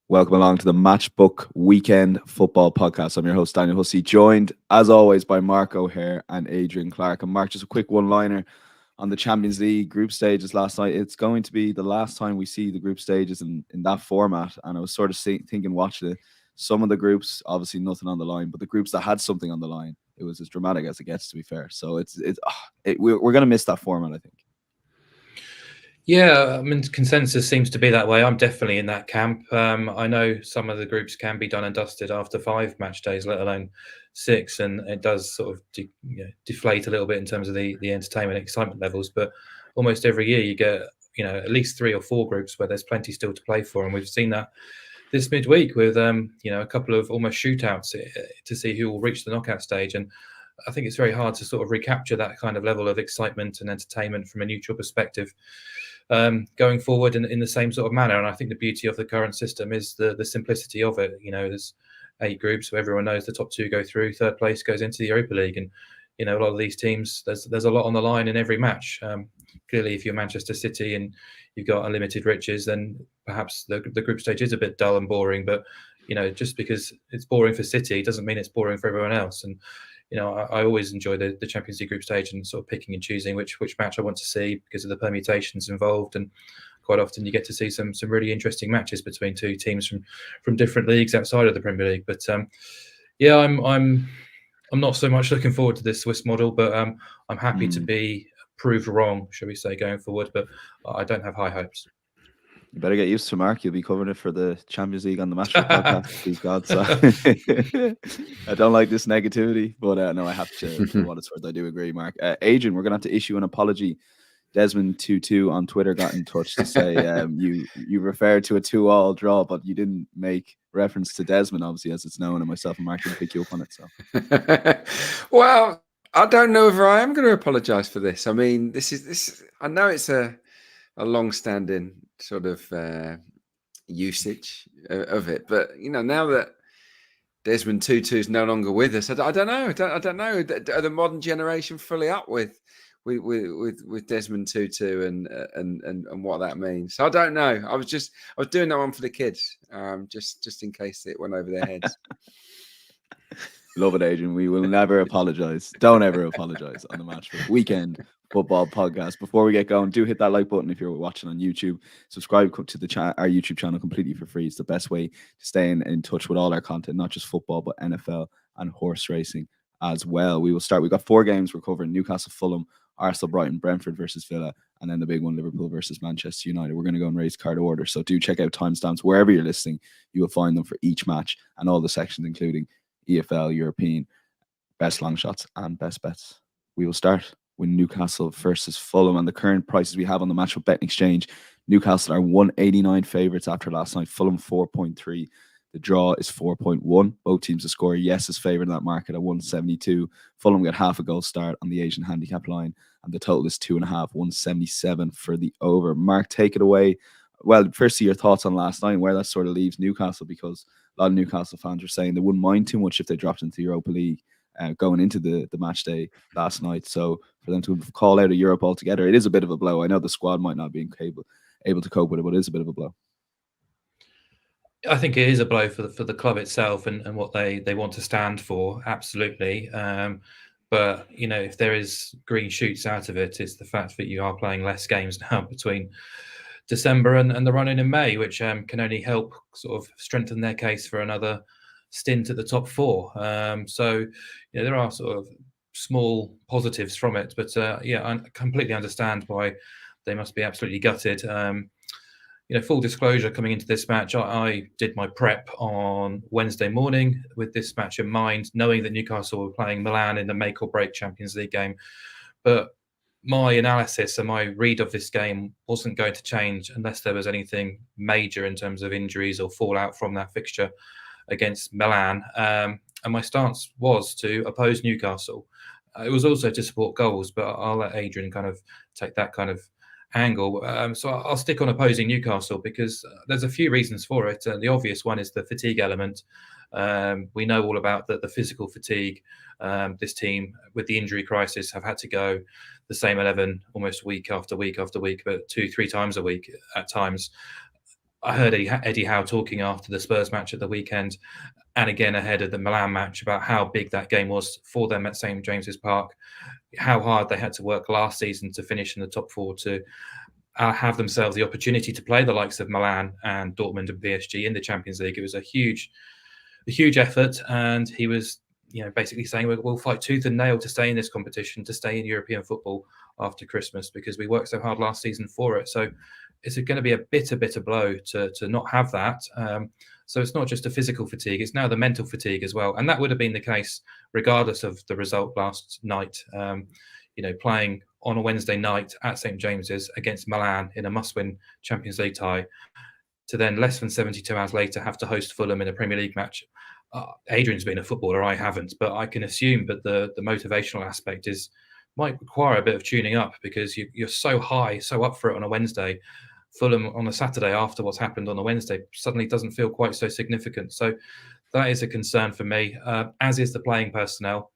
Welcome along to the Matchbook Weekend Football Podcast. I'm your host, Daniel Hussey, joined, as always, by Mark O'Haire and Adrian Clarke. And Mark, just a quick one-liner on the Champions League group stages last night. It's going to be the last time we see the group stages in that format. And I was sort of thinking, watching it, some of the groups, obviously nothing on the line, but the groups that had something on the line, it was as dramatic as it gets, to be fair. So we're going to miss that format, I think. Yeah, I mean, consensus seems to be that way. I'm definitely in that camp. I know some of the groups can be done and dusted after 5 match days, let alone 6, and it does sort of deflate a little bit in terms of the entertainment excitement levels. But almost every year you get at least 3 or 4 groups where there's plenty still to play for, and we've seen that this midweek with a couple of almost shootouts to see who will reach the knockout stage. And I think it's very hard to sort of recapture that kind of level of excitement and entertainment from a neutral perspective going forward in the same sort of manner. And I think the beauty of the current system is the simplicity of it. There's 8 groups, so everyone knows the top 2 go through, third place goes into the Europa League. And a lot of these teams, there's a lot on the line in every match. Clearly, if you're Manchester City and you've got unlimited riches, then perhaps the group stage is a bit dull and boring. But just because it's boring for City doesn't mean it's boring for everyone else. And I always enjoy the Champions League group stage and sort of picking and choosing which match I want to see because of the permutations involved. And quite often you get to see some really interesting matches between 2 teams from different leagues outside of the Premier League. But I'm not so much looking forward to this Swiss model, but I'm happy to be proved wrong, shall we say, going forward. But I don't have high hopes. You better get used to Mark. You'll be covering it for the Champions League on the Matchbook podcast. Please God, so I don't like this negativity, but no, I have to. For what it's worth, I do agree, Mark. Adrian, we're gonna have to issue an apology. Desmond22 on Twitter got in touch to say you referred to a 2-2 draw, but you didn't make reference to Desmond, obviously, as it's known, and myself and Mark didn't pick you up on it. So, well, I don't know if I am going to apologise for this. I mean, this. I know it's a long-standing sort of usage of it, but now that Desmond22 is no longer with us, I don't know. I don't know. Are the modern generation fully up with Desmond22 and what that means? So I don't know. I was doing that one for the kids, just in case it went over their heads. Love it, Adrian. We will never apologize. Don't ever apologize on the Matchbook Weekend Football Podcast. Before we get going, do hit that like button if you're watching on YouTube. Subscribe to our YouTube channel completely for free. It's the best way to stay in touch with all our content, not just football, but NFL and horse racing as well. We will start. We've got 4 games we're covering: Newcastle, Fulham, Arsenal, Brighton, Brentford versus Villa, and then the big one, Liverpool versus Manchester United. We're going to go in race card order. So do check out timestamps wherever you're listening. You will find them for each match and all the sections, including EFL, European, best long shots, and best bets. We will start with Newcastle versus Fulham, and the current prices we have on the Matchbook Betting Exchange. Newcastle are 189 favourites after last night. Fulham 4.3. The draw is 4.1. Both teams to score. Yes is favoured in that market at 172. Fulham get half a goal start on the Asian handicap line, and the total is 2.5, 177 for the over. Mark, take it away. Well, firstly, your thoughts on last night and where that sort of leaves Newcastle, because a lot of Newcastle fans are saying they wouldn't mind too much if they dropped into the Europa League going into the match day last night. So for them to call out of Europe altogether, it is a bit of a blow. I know the squad might not be able to cope with it, but it is a bit of a blow. I think it is a blow for the club itself and what they want to stand for. Absolutely. But, if there is green shoots out of it, it's the fact that you are playing less games now between December and the run-in May, which can only help sort of strengthen their case for another stint at the top 4. So there are sort of small positives from it, but I completely understand why they must be absolutely gutted. Full disclosure, coming into this match, I did my prep on Wednesday morning with this match in mind, knowing that Newcastle were playing Milan in the make or break Champions League game. But my analysis and my read of this game wasn't going to change unless there was anything major in terms of injuries or fallout from that fixture against Milan. And my stance was to oppose Newcastle. It was also to support goals, but I'll let Adrian kind of take that kind of angle. So I'll stick on opposing Newcastle because there's a few reasons for it. The obvious one is the fatigue element. We know all about the physical fatigue. This team, with the injury crisis, have had to go the same 11 almost week after week after week, but 2-3 times a week at times. I heard Eddie Howe talking after the Spurs match at the weekend, and again ahead of the Milan match, about how big that game was for them at St James's Park, how hard they had to work last season to finish in the top four, to have themselves the opportunity to play the likes of Milan and Dortmund and PSG in the Champions League. It was a huge effort, and he was, basically saying we'll fight tooth and nail to stay in this competition, to stay in European football after Christmas, because we worked so hard last season for it. So it's going to be a bitter blow to not have that. So it's not just a physical fatigue, it's now the mental fatigue as well. And that would have been the case regardless of the result last night. Playing on a Wednesday night at St James's against Milan in a must-win Champions League tie, to then less than 72 hours later have to host Fulham in a Premier League match. Adrian's been a footballer, I haven't, but I can assume that the motivational aspect might require a bit of tuning up, because you're so high, so up for it on a Wednesday. Fulham on a Saturday after what's happened on a Wednesday suddenly doesn't feel quite so significant. So that is a concern for me, as is the playing personnel.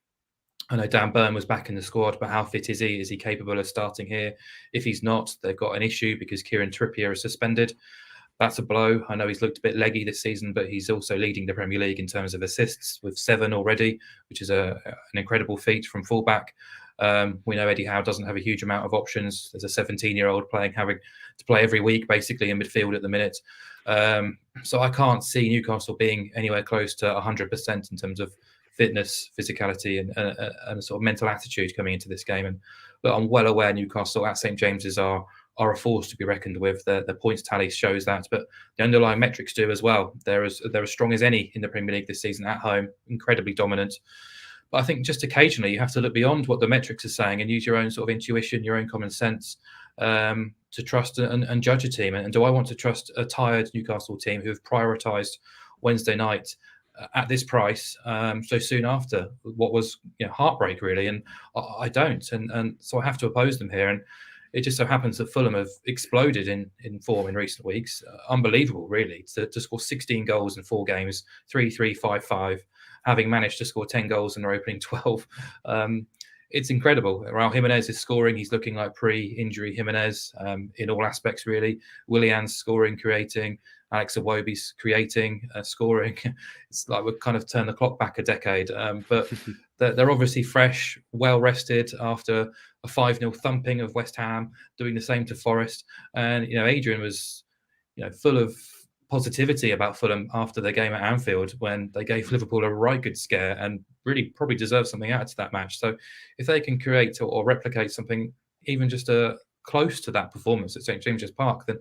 I know Dan Burn was back in the squad, but how fit is he? Is he capable of starting here? If he's not, they've got an issue because Kieran Trippier is suspended. That's a blow. I know he's looked a bit leggy this season, but he's also leading the Premier League in terms of assists with 7 already, which is an incredible feat from fullback. We know Eddie Howe doesn't have a huge amount of options. There's a 17-year-old having to play every week, basically, in midfield at the minute. So I can't see Newcastle being anywhere close to 100% in terms of fitness, physicality, and a sort of mental attitude coming into this game. But I'm well aware Newcastle at St James's are a force to be reckoned with. The points tally shows that, but the underlying metrics do as well. They're as strong as any in the Premier League this season at home, incredibly dominant. But I think just occasionally you have to look beyond what the metrics are saying and use your own sort of intuition, your own common sense, to trust and judge a team. And do I want to trust a tired Newcastle team who have prioritised Wednesday night at this price so soon after what was heartbreak, really? And I don't. And so I have to oppose them here. And it just so happens that Fulham have exploded in form in recent weeks. Unbelievable, really, to score 16 goals in 4 games, 3-3, 5-5, having managed to score 10 goals in their opening 12. It's incredible. Raul Jimenez is scoring. He's looking like pre-injury Jimenez in all aspects, really. Willian's scoring, creating. Alex Iwobi's creating, scoring. It's like we've kind of turned the clock back a decade. But they're obviously fresh, well-rested after a 5-0 thumping of West Ham, doing the same to Forest. And, Adrian was, full of positivity about Fulham after their game at Anfield, when they gave Liverpool a right good scare and really probably deserved something out of that match. So if they can create or replicate something even just close to that performance at St James's Park, then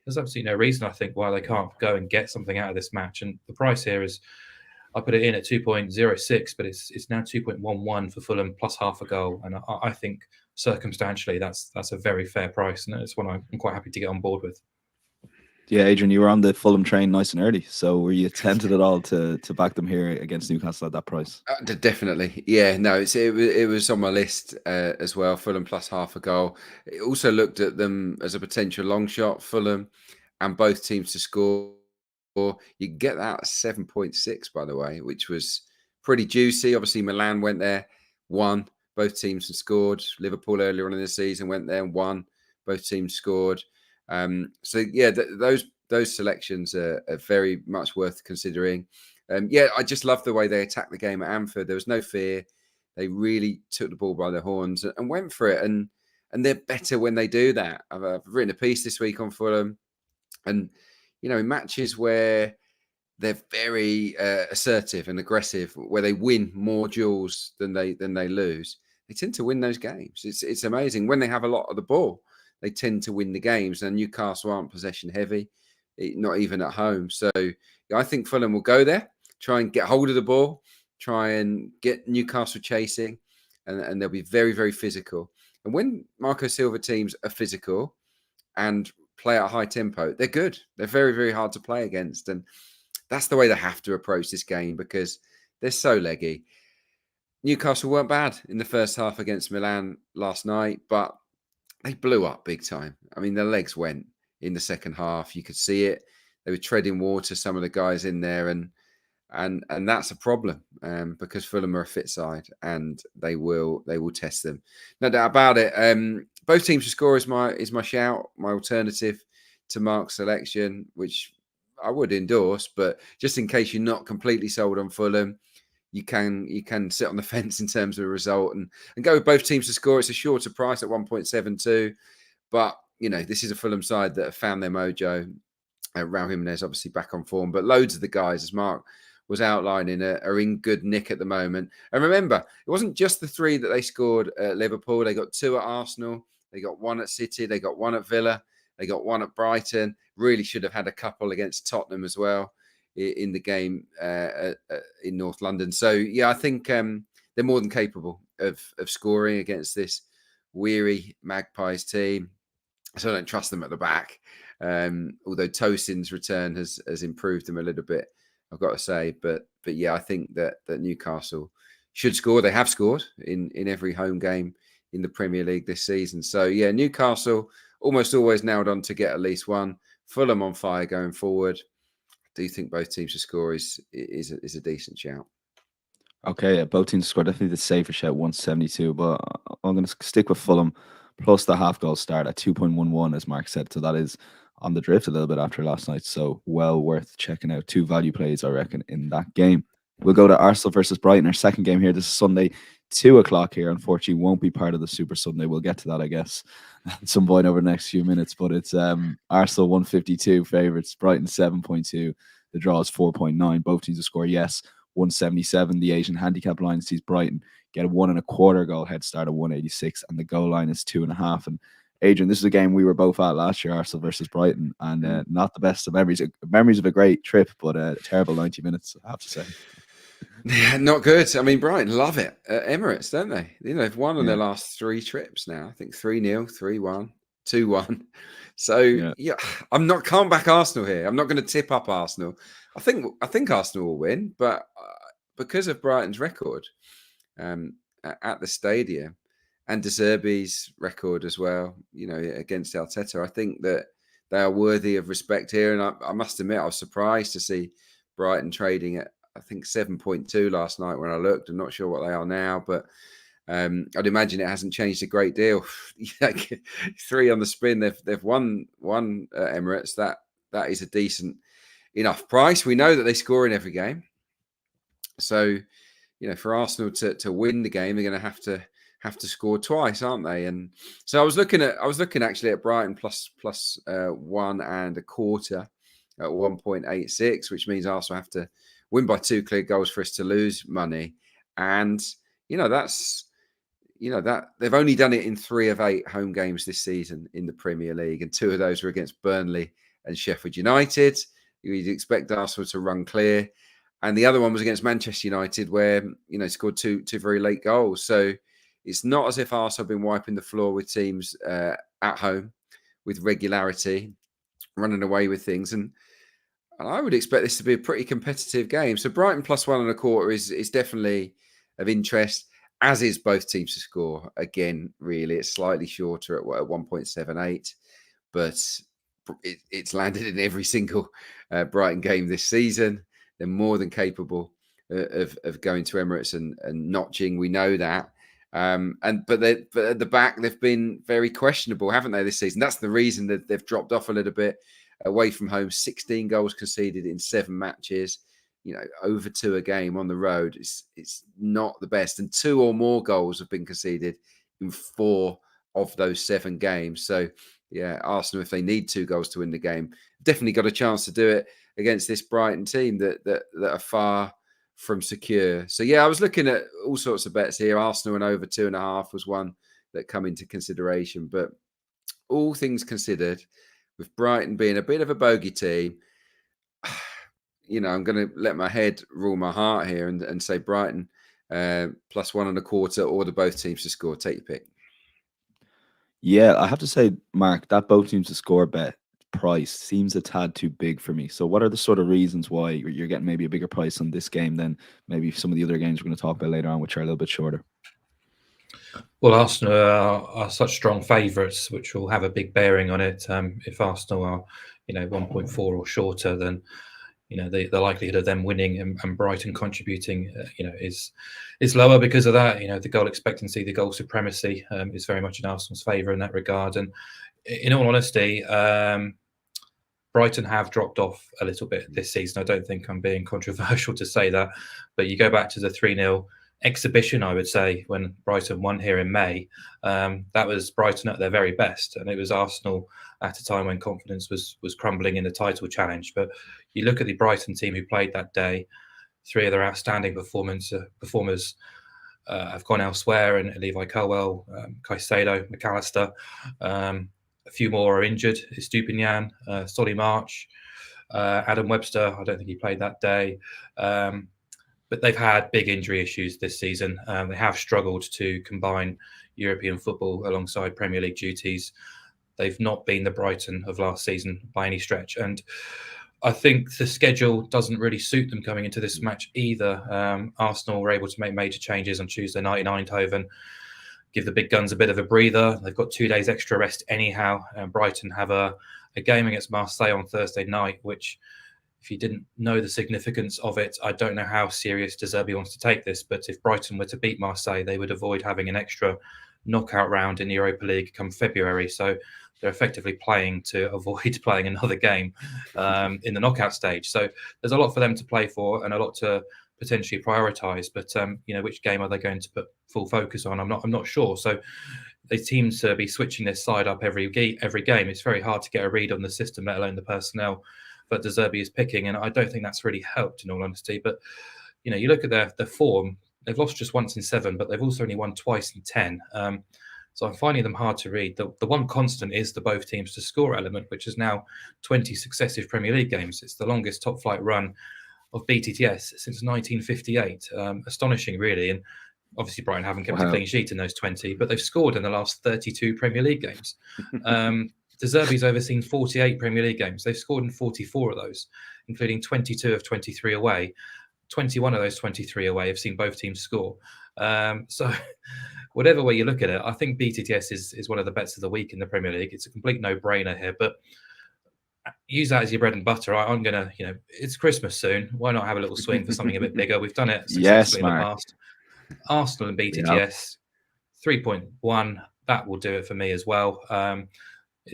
there's absolutely no reason, I think, why they can't go and get something out of this match. And the price here is, I put it in at 2.06, but it's now 2.11 for Fulham plus half a goal. And I think circumstantially that's a very fair price, and it's one I'm quite happy to get on board with. Yeah, Adrian, you were on the Fulham train nice and early. So were you tempted at all to back them here against Newcastle at that price? Definitely. Yeah, no, it was on my list as well. Fulham plus half a goal. It also looked at them as a potential long shot, Fulham, and both teams to score. You can get that at 7.6, by the way, which was pretty juicy. Obviously, Milan went there, won. Both teams had scored. Liverpool earlier on in the season went there and won. Both teams scored. So yeah, those selections are very much worth considering. I just love the way they attacked the game at Anfield. There was no fear. They really took the ball by the horns and went for it. And they're better when they do that. I've written a piece this week on Fulham, and in matches where they're very assertive and aggressive, where they win more duels than they lose, they tend to win those games. It's amazing. When they have a lot of the ball, they tend to win the games. And Newcastle aren't possession heavy, not even at home. So I think Fulham will go there, try and get hold of the ball, try and get Newcastle chasing, and they'll be very, very physical. And when Marco Silva teams are physical and play at a high tempo, they're good. They're very, very hard to play against. And that's the way they have to approach this game, because they're so leggy. Newcastle weren't bad in the first half against Milan last night, but they blew up big time. I mean, their legs went in the second half. You could see it. They were treading water, some of the guys in there, and that's a problem because Fulham are a fit side and they will test them. No doubt about it. Both teams to score is my shout, my alternative to Mark's selection, which I would endorse, but just in case you're not completely sold on Fulham, you can sit on the fence in terms of the result and go with both teams to score. It's a shorter price at 1.72, but this is a Fulham side that have found their mojo. Raul Jimenez obviously back on form, but loads of the guys, as Mark was outlining, are in good nick at the moment. And remember, it wasn't just the 3 that they scored at Liverpool. They got 2 at Arsenal. They got 1 at City. They got 1 at Villa. They got 1 at Brighton. Really should have had a couple against Tottenham as well in the game in North London. So, yeah, I think they're more than capable of scoring against this weary Magpies team. So I don't trust them at the back. Although Tosin's return has improved them a little bit, I've got to say. But yeah, I think that Newcastle should score. They have scored in every home game in the Premier League this season. So yeah, Newcastle almost always nailed on to get at least one. Fulham on fire going forward. I do think both teams to score is a decent shout. Okay, yeah, both teams to score. Definitely the safer shout, 172. But I'm going to stick with Fulham plus the half goal start at 2.11, as Mark said. So that is on the drift a little bit after last night. So well worth checking out. 2 value plays, I reckon, in that game. We'll go to Arsenal versus Brighton, our second game here. This is Sunday, 2 o'clock here. Unfortunately, won't be part of the Super Sunday. We'll get to that, I guess, at some point over the next few minutes. But it's Arsenal 152 favourites, Brighton 7.2. The draw is 4.9. Both teams to score, yes. 177. The Asian handicap line sees Brighton get a 1.25 goal head start at 186, and the goal line is 2.5. And Adrian, this is a game we were both at last year, Arsenal versus Brighton, and not the best of memories. Memories of a great trip, but a terrible 90 minutes, I have to say. Yeah, not good. I mean, Brighton love it at Emirates, don't they? They've won on their last 3 trips now. I think 3-0, 3-1, 2-1. So yeah, can't back Arsenal here. I'm not going to tip up Arsenal. I think Arsenal will win, but because of Brighton's record at the stadium and De Zerbi's record as well, against Arteta, I think that they are worthy of respect here. And I must admit, I was surprised to see Brighton trading at, I think, 7.2 last night when I looked. I'm not sure what they are now, but I'd imagine it hasn't changed a great deal. 3 on the spin. They've won Emirates. That is a decent enough price. We know that they score in every game. So, for Arsenal to win the game, they're going to have to score twice, aren't they? And so I was looking actually at Brighton plus 1.25 at 1.86, which means Arsenal have to win by 2 clear goals for us to lose money. And that's that they've only done it in 3 of 8 home games this season in the Premier League, and 2 of those were against Burnley and Sheffield United. You'd expect Arsenal to run clear. And the other one was against Manchester United, where, scored two very late goals. So it's not as if Arsenal have been wiping the floor with teams at home with regularity, running away with things. And I would expect this to be a pretty competitive game. So Brighton plus 1.25 is definitely of interest, as is both teams to score. Again, really, it's slightly shorter at 1.78, but it's landed in every single Brighton game this season. They're more than capable of going to Emirates and notching. We know that. But at the back, they've been very questionable, haven't they, this season? That's the reason that they've dropped off a little bit. Away from home, 16 goals conceded in 7 matches. Over 2 a game on the road. It's not the best. And 2 or more goals have been conceded in 4 of those 7 games. So, yeah, Arsenal, if they need 2 goals to win the game, definitely got a chance to do it against this Brighton team that are far from secure. So, yeah, I was looking at all sorts of bets here. Arsenal and over 2.5 was one that come into consideration. But all things considered, with Brighton being a bit of a bogey team, I'm going to let my head rule my heart here and say Brighton plus 1.25 or the both teams to score. Take your pick. Yeah, I have to say, Mark, that both teams to score bet price seems a tad too big for me. So what are the sort of reasons why you're getting maybe a bigger price on this game than maybe some of the other games we're going to talk about later on, which are a little bit shorter? Well, Arsenal are such strong favourites, which will have a big bearing on it. If Arsenal are, 1.4 or shorter, then the likelihood of them winning and Brighton contributing, is lower because of that. The goal expectancy, the goal supremacy is very much in Arsenal's favour in that regard. And in all honesty, Brighton have dropped off a little bit this season. I don't think I'm being controversial to say that, but you go back to the 3-0 exhibition, I would say, when Brighton won here in May. That was Brighton at their very best, and it was Arsenal at a time when confidence was crumbling in the title challenge. But you look at the Brighton team who played that day, 3 of their outstanding performers have gone elsewhere, and Levi Colwell, Caicedo, McAllister. A few more are injured. Estupinian, Solly March, Adam Webster. I don't think he played that day. But they've had big injury issues this season. They have struggled to combine European football alongside Premier League duties. They've not been the Brighton of last season by any stretch. And I think the schedule doesn't really suit them coming into this match either. Arsenal were able to make major changes on Tuesday night in Eindhoven, give the big guns a bit of a breather. They've got 2 days extra rest anyhow. Brighton have a game against Marseille on Thursday night, which, if you didn't know the significance of it, I don't know how serious De Zerbi wants to take this. But if Brighton were to beat Marseille, they would avoid having an extra knockout round in the Europa League come February. So they're effectively playing to avoid playing another game in the knockout stage. So there's a lot for them to play for and a lot to potentially prioritise. But which game are they going to put full focus on? I'm not sure. So they seem to be switching their side up every game. It's very hard to get a read on the system, let alone the personnel that De Zerbi is picking, and I don't think that's really helped, in all honesty. But you look at their form; they've lost just once in 7, but they've also only won twice in 10. So I'm finding them hard to read. The one constant is the both teams to score element, which is now 20 successive Premier League games. It's the longest top flight run of BTTS since 1958. Astonishing, really. And obviously, Brighton haven't kept a clean sheet in those 20, but they've scored in the last 32 Premier League games. De Zerbi's overseen 48 Premier League games. They've scored in 44 of those, including 22 of 23 away. 21 of those 23 away have seen both teams score. So whatever way you look at it, I think BTTS is one of the bets of the week in the Premier League. It's a complete no-brainer here, but use that as your bread and butter. I'm going to, it's Christmas soon. Why not have a little swing for something a bit bigger? We've done it successfully in the past. Arsenal and BTTS, 3.1. That will do it for me as well.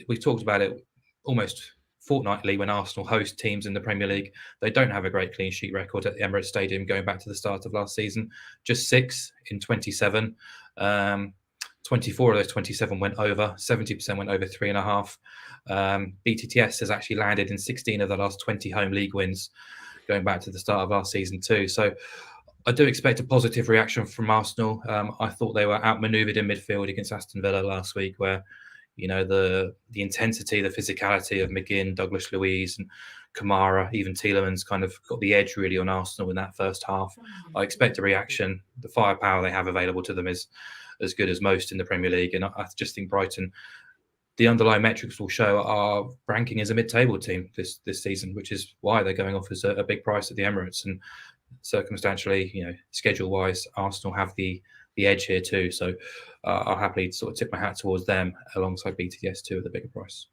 We've talked about it almost fortnightly when Arsenal host teams in the Premier League. They don't have a great clean sheet record at the Emirates Stadium going back to the start of last season. Just 6 in 27. 24 of those 27 went over. 70% went over 3.5. BTTS has actually landed in 16 of the last 20 home league wins going back to the start of last season too. So I do expect a positive reaction from Arsenal. I thought they were outmaneuvered in midfield against Aston Villa last week, where the intensity, the physicality of McGinn, Douglas Luiz and Kamara, even Tielemans kind of got the edge really on Arsenal in that first half. I expect a reaction. The firepower they have available to them is as good as most in the Premier League. And I just think Brighton, the underlying metrics will show our ranking as a mid-table team this season, which is why they're going off as a big price at the Emirates. And circumstantially, schedule-wise, Arsenal have the edge here too. So I'll happily sort of tip my hat towards them alongside BTS too at the bigger price.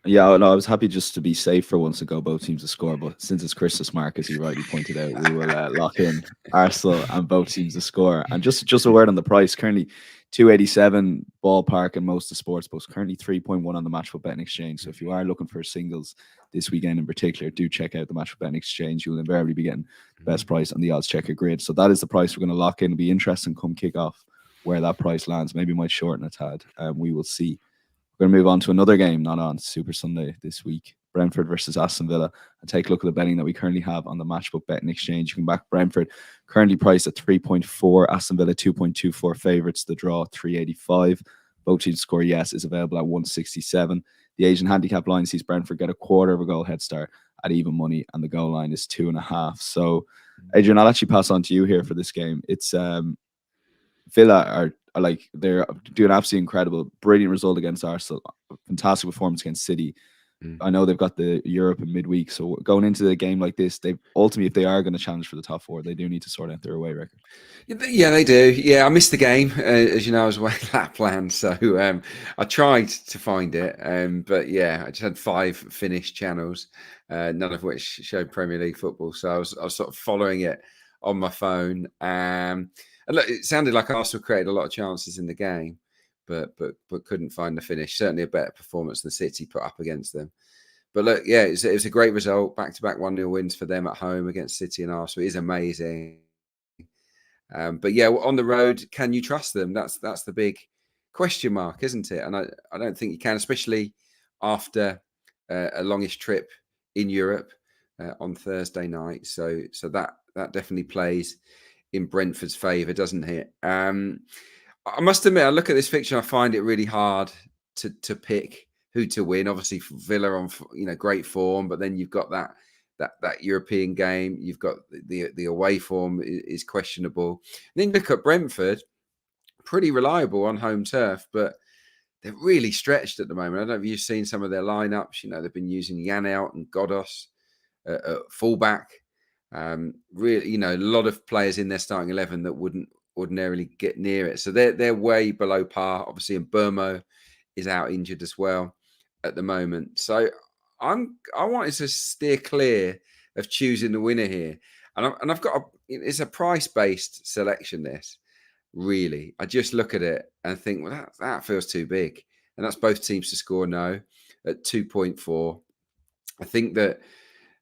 Yeah, no, I was happy just to be safe for once and go both teams to score. But since it's Christmas, Mark, as you rightly pointed out, we will lock in Arsenal and both teams to score. And just a word on the price. Currently 287 ballpark in most of the sports books. Currently 3.1 on the Matchbook Betting Exchange. So if you are looking for singles this weekend in particular, do check out the Matchbook Betting Exchange. You will invariably be getting the best price on the odds checker grid. So that is the price we're going to lock in. It'll be interesting come kick off where that price lands. Maybe might shorten a tad. We will see. We're going to move on to another game, not on Super Sunday this week. Brentford versus Aston Villa. And take a look at the betting that we currently have on the Matchbook Betting Exchange. You can back Brentford, currently priced at 3.4. Aston Villa 2.24 favourites. The draw 385. Both teams score yes is available at 167. The Asian handicap line sees Brentford get a quarter of a goal head start at even money, and the goal line is 2.5. So, Adrian, I'll actually pass on to you here for this game. It's Villa are like, they're doing absolutely incredible, brilliant result against Arsenal, fantastic performance against City. I know they've got the Europe in midweek, so going into the game like this, they ultimately, if they are going to challenge for the top 4, they do need to sort out their away record. Yeah, they do. Yeah, I missed the game, as you know, I was away that plan, so I tried to find it, but yeah, I just had 5 Finnish channels, none of which showed Premier League football, so I was sort of following it on my phone. And look, it sounded like Arsenal created a lot of chances in the game, but couldn't find the finish. Certainly a better performance than City put up against them. look, yeah, it was a great result. Back-to-back 1-0 wins for them at home against City and Arsenal. It is amazing. But yeah, on the road, can you trust them? That's the big question mark, isn't it? And I don't think you can, especially after a longish trip in Europe on Thursday night. So that definitely plays in Brentford's favour, doesn't it? I must admit, I look at this fixture, I find it really hard to pick who to win. Obviously, Villa on great form, but then you've got that European game. You've got the away form is questionable. And then look at Brentford, pretty reliable on home turf, but they're really stretched at the moment. I don't know if you've seen some of their lineups. They've been using Yanelt and Godos at fullback. Really, a lot of players in their starting 11 that wouldn't ordinarily get near it. So they're way below par. Obviously, and Burmo is out injured as well at the moment. So I wanted to steer clear of choosing the winner here, and I've got it's a price-based selection. This really, I just look at it and think, well, that feels too big, and that's both teams to score no at 2.4. I think that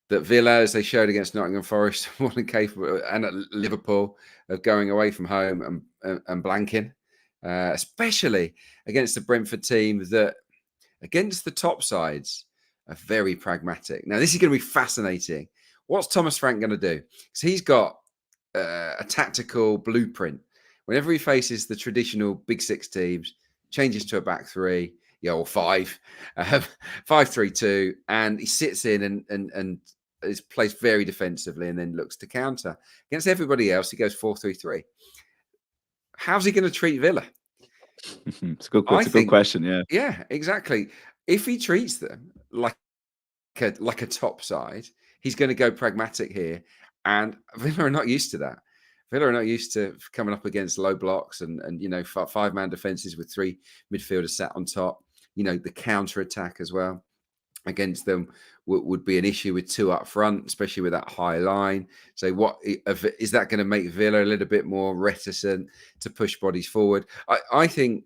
Villa, as they showed against Nottingham Forest, more than capable, and at Liverpool, of going away from home and blanking, especially against the Brentford team that, against the top sides, are very pragmatic. Now, this is going to be fascinating. What's Thomas Frank going to do? Because he's got a tactical blueprint. Whenever he faces the traditional big six teams, changes to a back three, or 5-3-2, and he sits in and is placed very defensively and then looks to counter. Against everybody else, he goes 4-3-3. How's he going to treat Villa? It's a good question. Yeah. Yeah, exactly. If he treats them like a top side, he's going to go pragmatic here. And Villa are not used to that. Villa are not used to coming up against low blocks and 5-man defenses with 3 midfielders sat on top. The counter attack as well against them would be an issue with 2 up front, especially with that high line. So what is that going to make Villa a little bit more reticent to push bodies forward? I think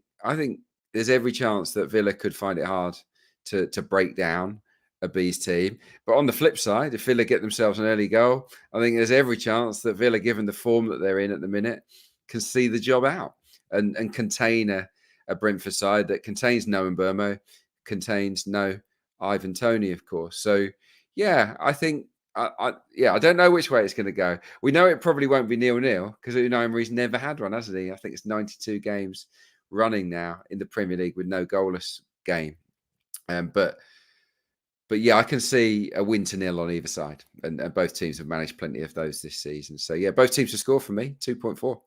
there's every chance that Villa could find it hard to break down a Bees team. But on the flip side, if Villa get themselves an early goal, I think there's every chance that Villa, given the form that they're in at the minute, can see the job out and contain a Brentford side that contains no Mbeumo, contains no Ivan Toney, of course. So, yeah, I think, I don't know which way it's going to go. We know it probably won't be 0-0 because Unai Emery's never had one, hasn't he? I think it's 92 games running now in the Premier League with no goalless game. But yeah, I can see a 1-0 on either side, and both teams have managed plenty of those this season. So yeah, both teams to score for me, 2.4.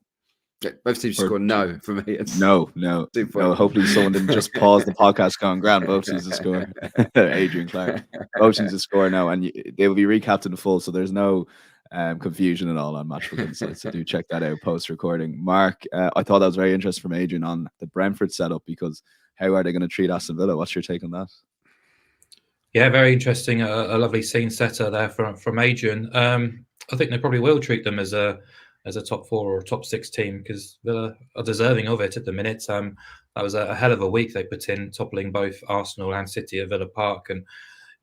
Yeah, both teams to score no for me. No. Hopefully someone didn't just pause the podcast going, grand, both teams to score. Adrian Clarke. Both teams to score now, and they will be recapped in full, so there's no confusion at all on Matchbook Insights. So do check that out post-recording. Mark, I thought that was very interesting from Adrian on the Brentford setup, because how are they going to treat Aston Villa? What's your take on that? Yeah, very interesting. A lovely scene setter there from Adrian. I think they probably will treat them as a top 4 or top 6 team, because Villa are deserving of it at the minute. That was a hell of a week they put in, toppling both Arsenal and City at Villa Park, and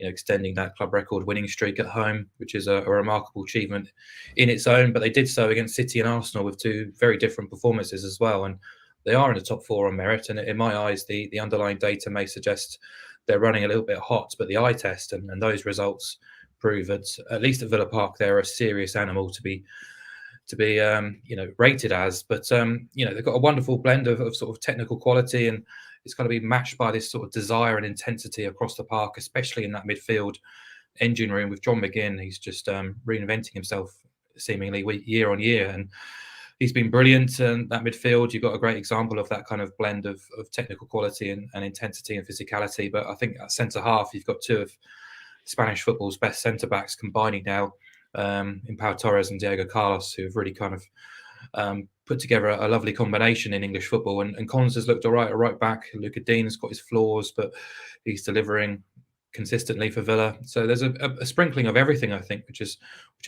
extending that club record winning streak at home, which is a remarkable achievement in its own. But they did so against City and Arsenal with 2 very different performances as well, and they are in the top 4 on merit. And in my eyes, the underlying data may suggest they're running a little bit hot, but the eye test and those results prove that, at least at Villa Park, they're a serious animal to be rated as. But they've got a wonderful blend of sort of technical quality, and it's got to be matched by this sort of desire and intensity across the park, especially in that midfield engine room with John McGinn. He's just reinventing himself seemingly year on year, and he's been brilliant. And that midfield, you've got a great example of that kind of blend of technical quality and intensity and physicality. But I think at centre half, you've got 2 of Spanish football's best centre backs combining now, in Pau Torres and Diego Carlos, who have really kind of put together a lovely combination in English football. And Collins has looked all right at right back. Luca Dean's got his flaws, but he's delivering consistently for Villa. So there's a sprinkling of everything, I think, which is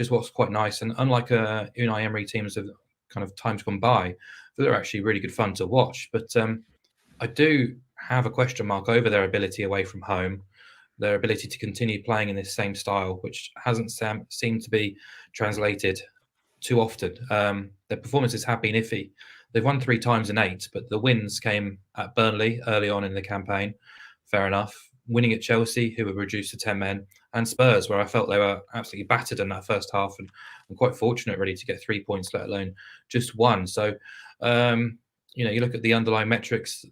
what's quite nice. And unlike Unai Emery teams of kind of times gone by, Villa are actually really good fun to watch. But I do have a question mark over their ability away from home, their ability to continue playing in this same style, which hasn't seemed to be translated too often. Their performances have been iffy. They've won 3 times in 8, but the wins came at Burnley early on in the campaign. Fair enough. Winning at Chelsea, who were reduced to 10 men, and Spurs, where I felt they were absolutely battered in that first half, and I'm quite fortunate really to get 3 points, let alone just 1. So, you look at the underlying metrics,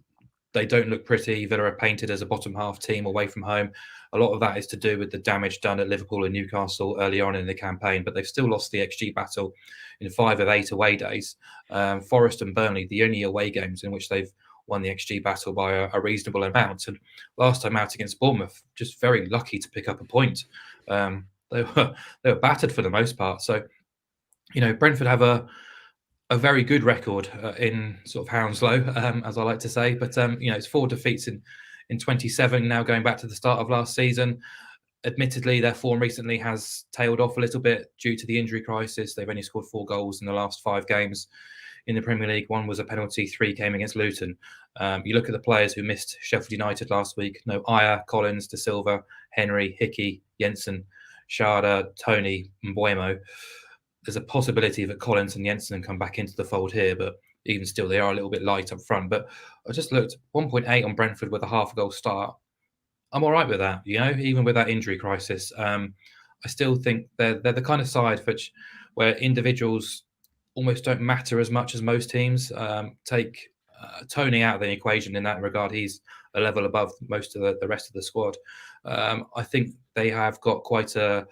they don't look pretty. Villa are painted as a bottom half team away from home. A lot of that is to do with the damage done at Liverpool and Newcastle early on in the campaign, but they've still lost the XG battle in 5 of 8 away days. Forest and Burnley, the only away games in which they've won the XG battle by a reasonable amount. And last time out against Bournemouth, just very lucky to pick up a point. They were battered for the most part. So, Brentford have a very good record in sort of Hounslow, as I like to say. But, it's 4 defeats in 27 now, going back to the start of last season. Admittedly, their form recently has tailed off a little bit due to the injury crisis. They've only scored 4 goals in the last 5 games in the Premier League. 1 was a penalty, 3 came against Luton. You look at the players who missed Sheffield United last week. No Aya, Collins, De Silva, Henry, Hickey, Jensen, Schade, Tony, and Mbeumo. There's a possibility that Collins and Jensen come back into the fold here, but even still, they are a little bit light up front. But I just looked 1.8 on Brentford with a half a goal start. I'm all right with that, even with that injury crisis. I still think they're the kind of side where individuals almost don't matter as much as most teams. Take Tony out of the equation in that regard. He's a level above most of the rest of the squad. I think they have got quite a,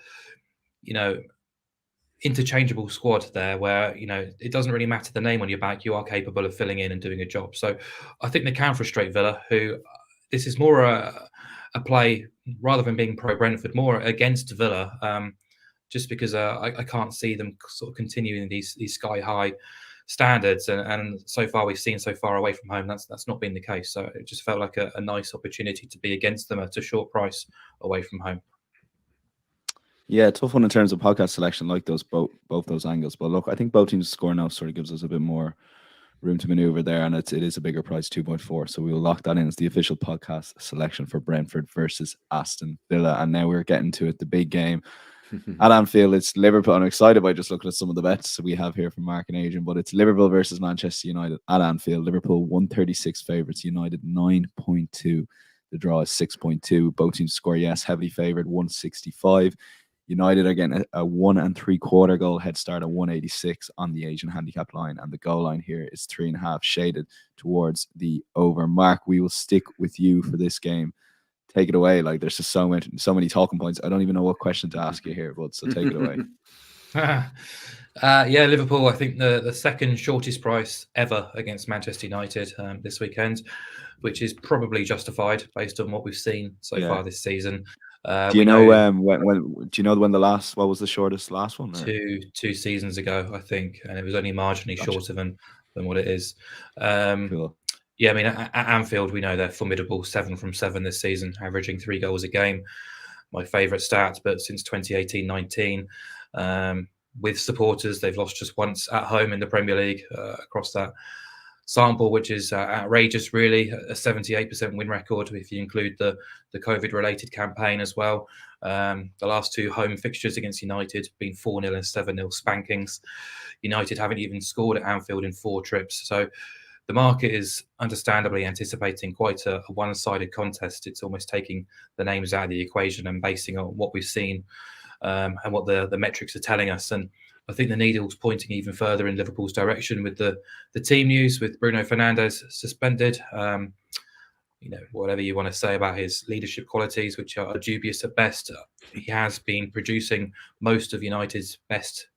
interchangeable squad there where, it doesn't really matter the name on your back. You are capable of filling in and doing a job. So I think they can frustrate Villa, who this is more a play rather than being pro Brentford, more against Villa, just because I can't see them sort of continuing these sky high standards. And so far we've seen so far away from home, that's not been the case. So it just felt like a nice opportunity to be against them at a short price away from home. Yeah, tough one in terms of podcast selection, like both those angles. But look, I think both teams score now sort of gives us a bit more room to maneuver there, and it is a bigger price, 2.4. So we will lock that in as the official podcast selection for Brentford versus Aston Villa. And now we're getting to it, the big game at Anfield. It's Liverpool. I'm excited by just looking at some of the bets we have here from Mark and Adrian, but it's Liverpool versus Manchester United at Anfield. Liverpool 136 favourites, United 9.2. The draw is 6.2. Both teams score, yes, heavily favoured, 165. United are getting a 1 3/4 goal head start at 186 on the Asian handicap line, and the goal line here is 3.5, shaded towards the over. Mark, we will stick with you for this game. Take it away. Like, there's just so many talking points. I don't even know what question to ask you here, but so take it away. Liverpool, I think the second shortest price ever against Manchester United this weekend, which is probably justified based on what we've seen so far this season. Do you know when the last, what was the shortest last one? Two seasons ago, I think, and it was only marginally shorter than what it is. Cool. Yeah, I mean, at Anfield, we know they're formidable, 7 from 7 this season, averaging 3 goals a game. My favourite stat, but since 2018-19, with supporters, they've lost just once at home in the Premier League across that sample, which is outrageous, really. A 78% win record if you include the COVID-related campaign as well. The last 2 home fixtures against United been 4-0 and 7-0 spankings. United haven't even scored at Anfield in 4 trips. So the market is understandably anticipating quite a one-sided contest. It's almost taking the names out of the equation and basing on what we've seen and what the metrics are telling us. And I think the needle's pointing even further in Liverpool's direction with the team news, with Bruno Fernandes suspended. Whatever you want to say about his leadership qualities, which are dubious at best, he has been producing most of United's best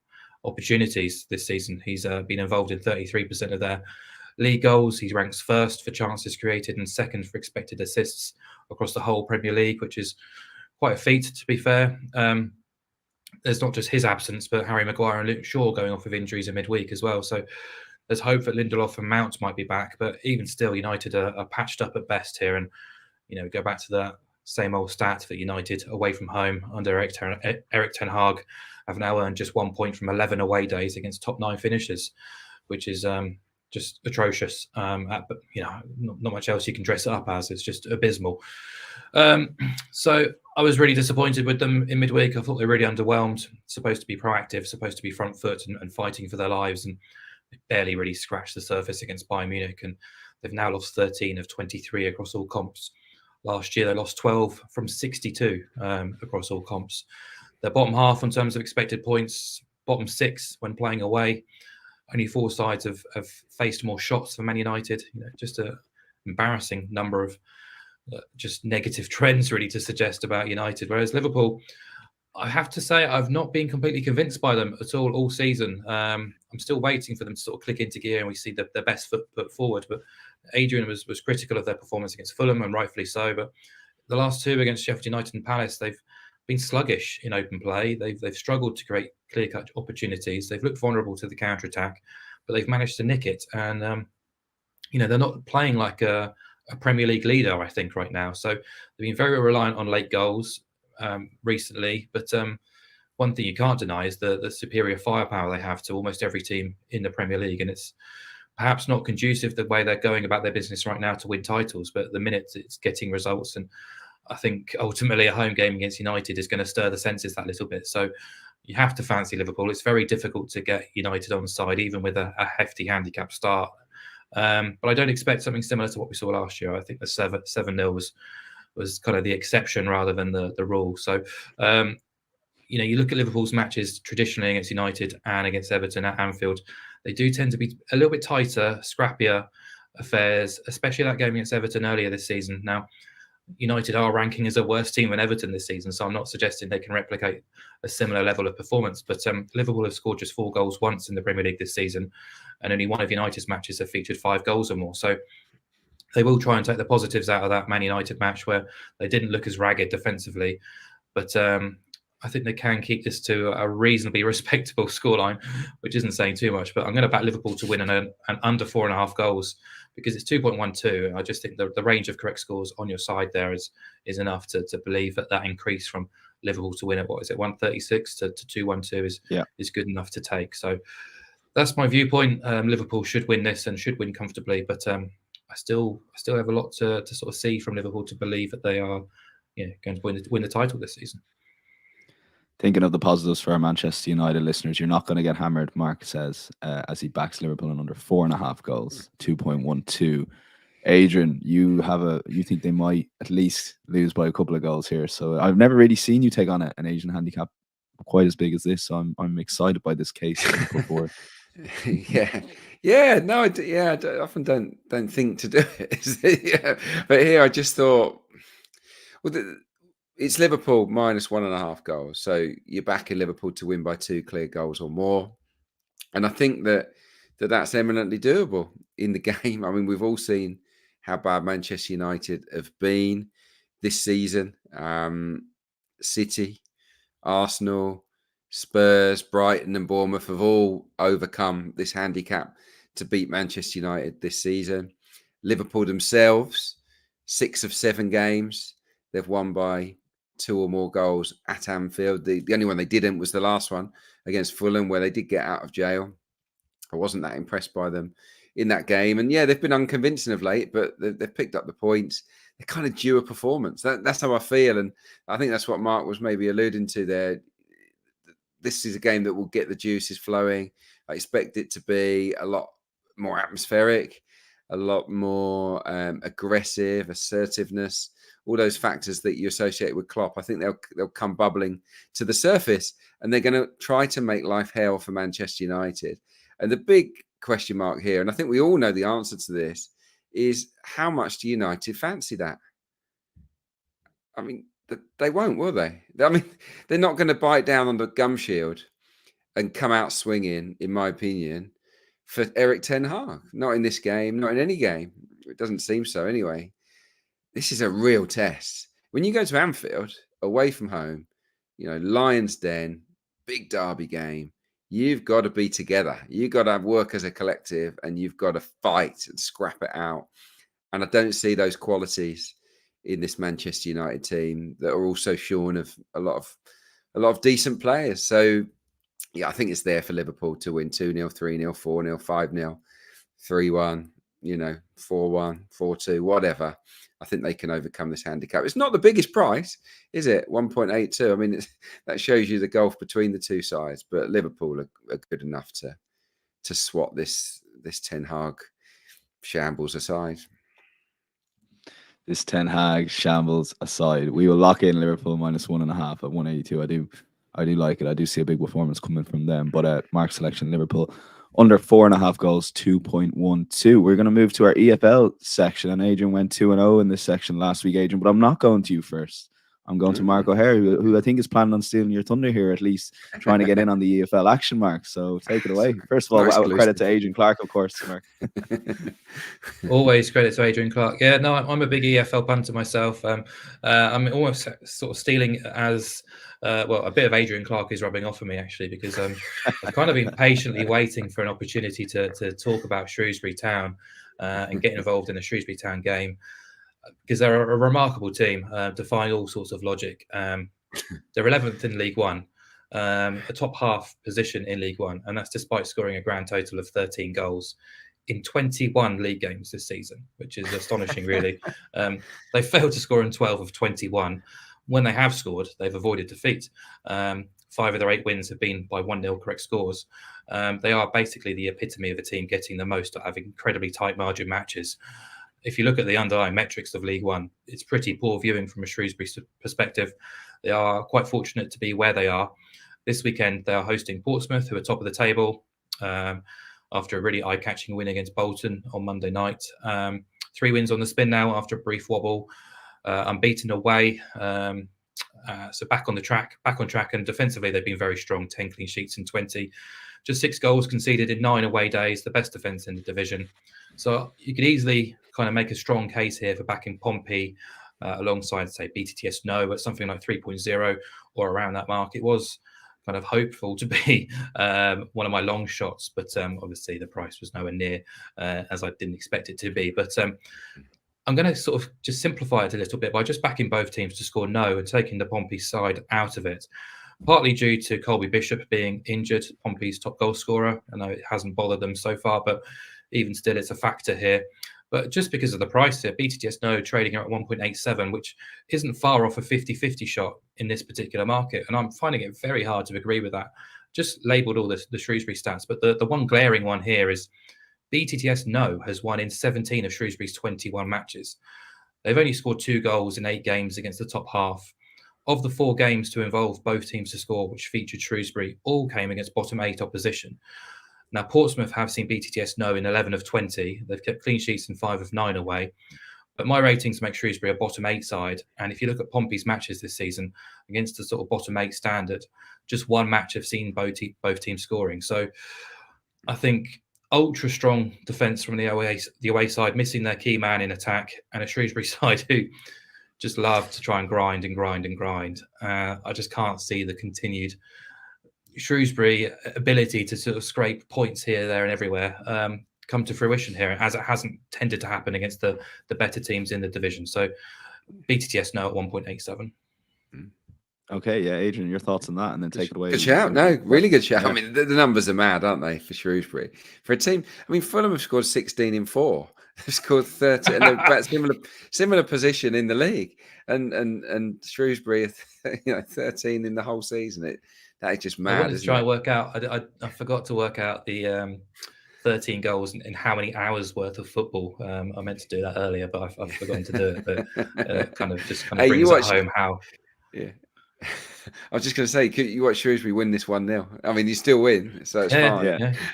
opportunities this season. He's been involved in 33% of their league goals. He ranks first for chances created and second for expected assists across the whole Premier League, which is quite a feat, to be fair. There's not just his absence, but Harry Maguire and Luke Shaw going off with injuries in midweek as well. So there's hope that Lindelof and Mount might be back, but even still, United are patched up at best here. And, go back to the same old stat that United away from home under Erik ten Hag have now earned just 1 point from 11 away days against top 9 finishers, which is just atrocious. But not much else you can dress it up as. It's just abysmal. So I was really disappointed with them in midweek. I thought they were really underwhelmed. Supposed to be proactive, supposed to be front foot and fighting for their lives, and they barely really scratched the surface against Bayern Munich. And they've now lost 13 of 23 across all comps. Last year they lost 12 from 62 across all comps. Their bottom half in terms of expected points, bottom 6 when playing away. Only 4 sides have faced more shots than Man United. Just an embarrassing number of just negative trends really to suggest about United. Whereas Liverpool, I have to say, I've not been completely convinced by them at all season. I'm still waiting for them to sort of click into gear and we see their best foot put forward. But Adrian was critical of their performance against Fulham, and rightfully so. But the last 2 against Sheffield United and Palace, they've been sluggish in open play. They've struggled to create clear-cut opportunities. They've looked vulnerable to the counter-attack, but they've managed to nick it. And they're not playing like a Premier League leader, I think, right now. So they've been very reliant on late goals recently. But one thing you can't deny is the superior firepower they have to almost every team in the Premier League. And it's perhaps not conducive the way they're going about their business right now to win titles, but at the minute it's getting results. And I think ultimately a home game against United is going to stir the senses that little bit. So you have to fancy Liverpool. It's very difficult to get United on side, even with a hefty handicap start. But I don't expect something similar to what we saw last year. I think the 7-0 was kind of the exception rather than the rule. So, you look at Liverpool's matches traditionally against United and against Everton at Anfield, they do tend to be a little bit tighter, scrappier affairs, especially that game against Everton earlier this season. Now, United are ranking as a worse team than Everton this season, so I'm not suggesting they can replicate a similar level of performance. But Liverpool have scored just 4 goals once in the Premier League this season, and only one of United's matches have featured 5 goals or more. So they will try and take the positives out of that Man United match where they didn't look as ragged defensively. But I think they can keep this to a reasonably respectable scoreline, which isn't saying too much. But I'm going to back Liverpool to win an under 4.5 goals because it's 2.12. I just think the range of correct scores on your side there is enough to believe that increase from Liverpool to win at 136 to 212 is good enough to take. So that's my viewpoint. Liverpool should win this and should win comfortably. But I still have a lot to sort of see from Liverpool to believe that they are going to win the title this season. Thinking of the positives for our Manchester United listeners, you're not going to get hammered, Mark says, as he backs Liverpool in under 4.5 goals, 2.12. Adrian, you think they might at least lose by a couple of goals here. So I've never really seen you take on an Asian handicap quite as big as this. So I'm excited by this case that you put forward. I often don't think to do it. But here I just thought, it's Liverpool minus 1.5 goals. So you're backing Liverpool to win by 2 clear goals or more. And I think that's eminently doable in the game. I mean, we've all seen how bad Manchester United have been this season. City, Arsenal, Spurs, Brighton and Bournemouth have all overcome this handicap to beat Manchester United this season. Liverpool themselves, 6 of 7 games, they've won by 2 or more goals at Anfield. The only one they didn't was the last one against Fulham, where they did get out of jail. I wasn't that impressed by them in that game. And they've been unconvincing of late, but they've picked up the points. They're kind of due a performance. That's how I feel. And I think that's what Mark was maybe alluding to there. This is a game that will get the juices flowing. I expect it to be a lot more atmospheric, a lot more aggressive, assertiveness, all those factors that you associate with Klopp. I think they'll come bubbling to the surface, and they're going to try to make life hell for Manchester United. And the big question mark here, and I think we all know the answer to this, is how much do United fancy that? I mean, they won't, will they? I mean, they're not going to bite down on the gum shield and come out swinging, in my opinion, for Eric Ten Hag. Not in this game, not in any game. It doesn't seem so anyway. This is a real test. When you go to Anfield, away from home, Lions Den, big derby game, you've got to be together. You've got to work as a collective, and you've got to fight and scrap it out. And I don't see those qualities in this Manchester United team that are also shorn of a lot of decent players. So, I think it's there for Liverpool to win 2-0, 3-0, 4-0, 5-0. 3-1, 4-1, 4-2, whatever. I think they can overcome this handicap. It's not the biggest price, is it? 1.82. I mean, that shows you the gulf between the two sides. But Liverpool are good enough to swat this Ten Hag shambles aside. This Ten Hag shambles aside, we will lock in Liverpool -1.5 at 182. I do like it. I do see a big performance coming from them. But Mark selection, Liverpool under 4.5 goals, 2.12. We're going to move to our EFL section, and Adrian went 2-0 in this section last week, Adrian. But I'm not going to you first. I'm going to Mark O'Haire, who I think is planning on stealing your thunder here, at least trying to get in on the EFL action, Mark. So take it away. First of all, credit to Adrian Clarke, of course, Mark. Always credit to Adrian Clarke. Yeah, no, I'm a big EFL punter myself. I'm almost sort of stealing as a bit of Adrian Clarke is rubbing off on me, actually, because I've kind of been patiently waiting for an opportunity to talk about Shrewsbury Town and get involved in a Shrewsbury Town game, because they're a remarkable team, defying all sorts of logic. They're 11th in League One, a top half position in League One, and that's despite scoring a grand total of 13 goals in 21 league games this season, which is astonishing, really. They failed to score in 12 of 21. When they have scored, they've avoided defeat. 5 of their 8 wins have been by 1-0 correct scores. They are basically the epitome of a team getting the most out of incredibly tight margin matches. If you look at the underlying metrics of League One, it's pretty poor viewing from a Shrewsbury perspective. They are quite fortunate to be where they are. This weekend, they are hosting Portsmouth, who are top of the table, after a really eye-catching win against Bolton on Monday night. 3 wins on the spin now after a brief wobble. Unbeaten away. So back on track. And defensively, they've been very strong. 10 clean sheets in 20. Just 6 goals conceded in 9 away days, the best defence in the division. So you could easily kind of make a strong case here for backing Pompey alongside, say, BTTS No at something like 3.0 or around that mark. It was kind of hopeful to be one of my long shots, but obviously the price was nowhere near as I didn't expect it to be. But I'm going to sort of just simplify it a little bit by just backing both teams to score no and taking the Pompey side out of it. Partly due to Colby Bishop being injured, Pompey's top goal scorer. I know it hasn't bothered them so far, but even still, it's a factor here. But just because of the price here, BTTS No trading at 1.87, which isn't far off a 50-50 shot in this particular market. And I'm finding it very hard to agree with that. Just labelled all the Shrewsbury stats. But the one glaring one here is BTTS No has won in 17 of Shrewsbury's 21 matches. They've only scored 2 goals in 8 games against the top half. Of the 4 games to involve both teams to score, which featured Shrewsbury, all came against bottom 8 opposition. Now, Portsmouth have seen BTTS No in 11 of 20. They've kept clean sheets in 5 of 9 away. But my ratings make Shrewsbury a bottom 8 side. And if you look at Pompey's matches this season against the sort of bottom 8 standard, just 1 match have seen both teams scoring. So I think ultra strong defence from the away side, missing their key man in attack, and a Shrewsbury side who just love to try and grind. I just can't see the continued Shrewsbury ability to sort of scrape points here, there, and everywhere come to fruition here, as it hasn't tended to happen against the better teams in the division. So BTTS No at 1.87. Okay, yeah, Adrian, your thoughts on that, and then take it away. Good shout. No, really good shout. Yeah. I mean, the numbers are mad, aren't they, for Shrewsbury? For a team, I mean, Fulham have scored 16 in 4. They've scored 30, and they're about similar position in the league. And Shrewsbury, 13 in the whole season. That is just mad. I wanted to try and work out. I forgot to work out the 13 goals and how many hours worth of football. I meant to do that earlier, but I've forgotten to do it. But kind of brings it home how. Yeah. I was just going to say, could you watch Shrewsbury win this 1-0? I mean, you still win, so it's fine.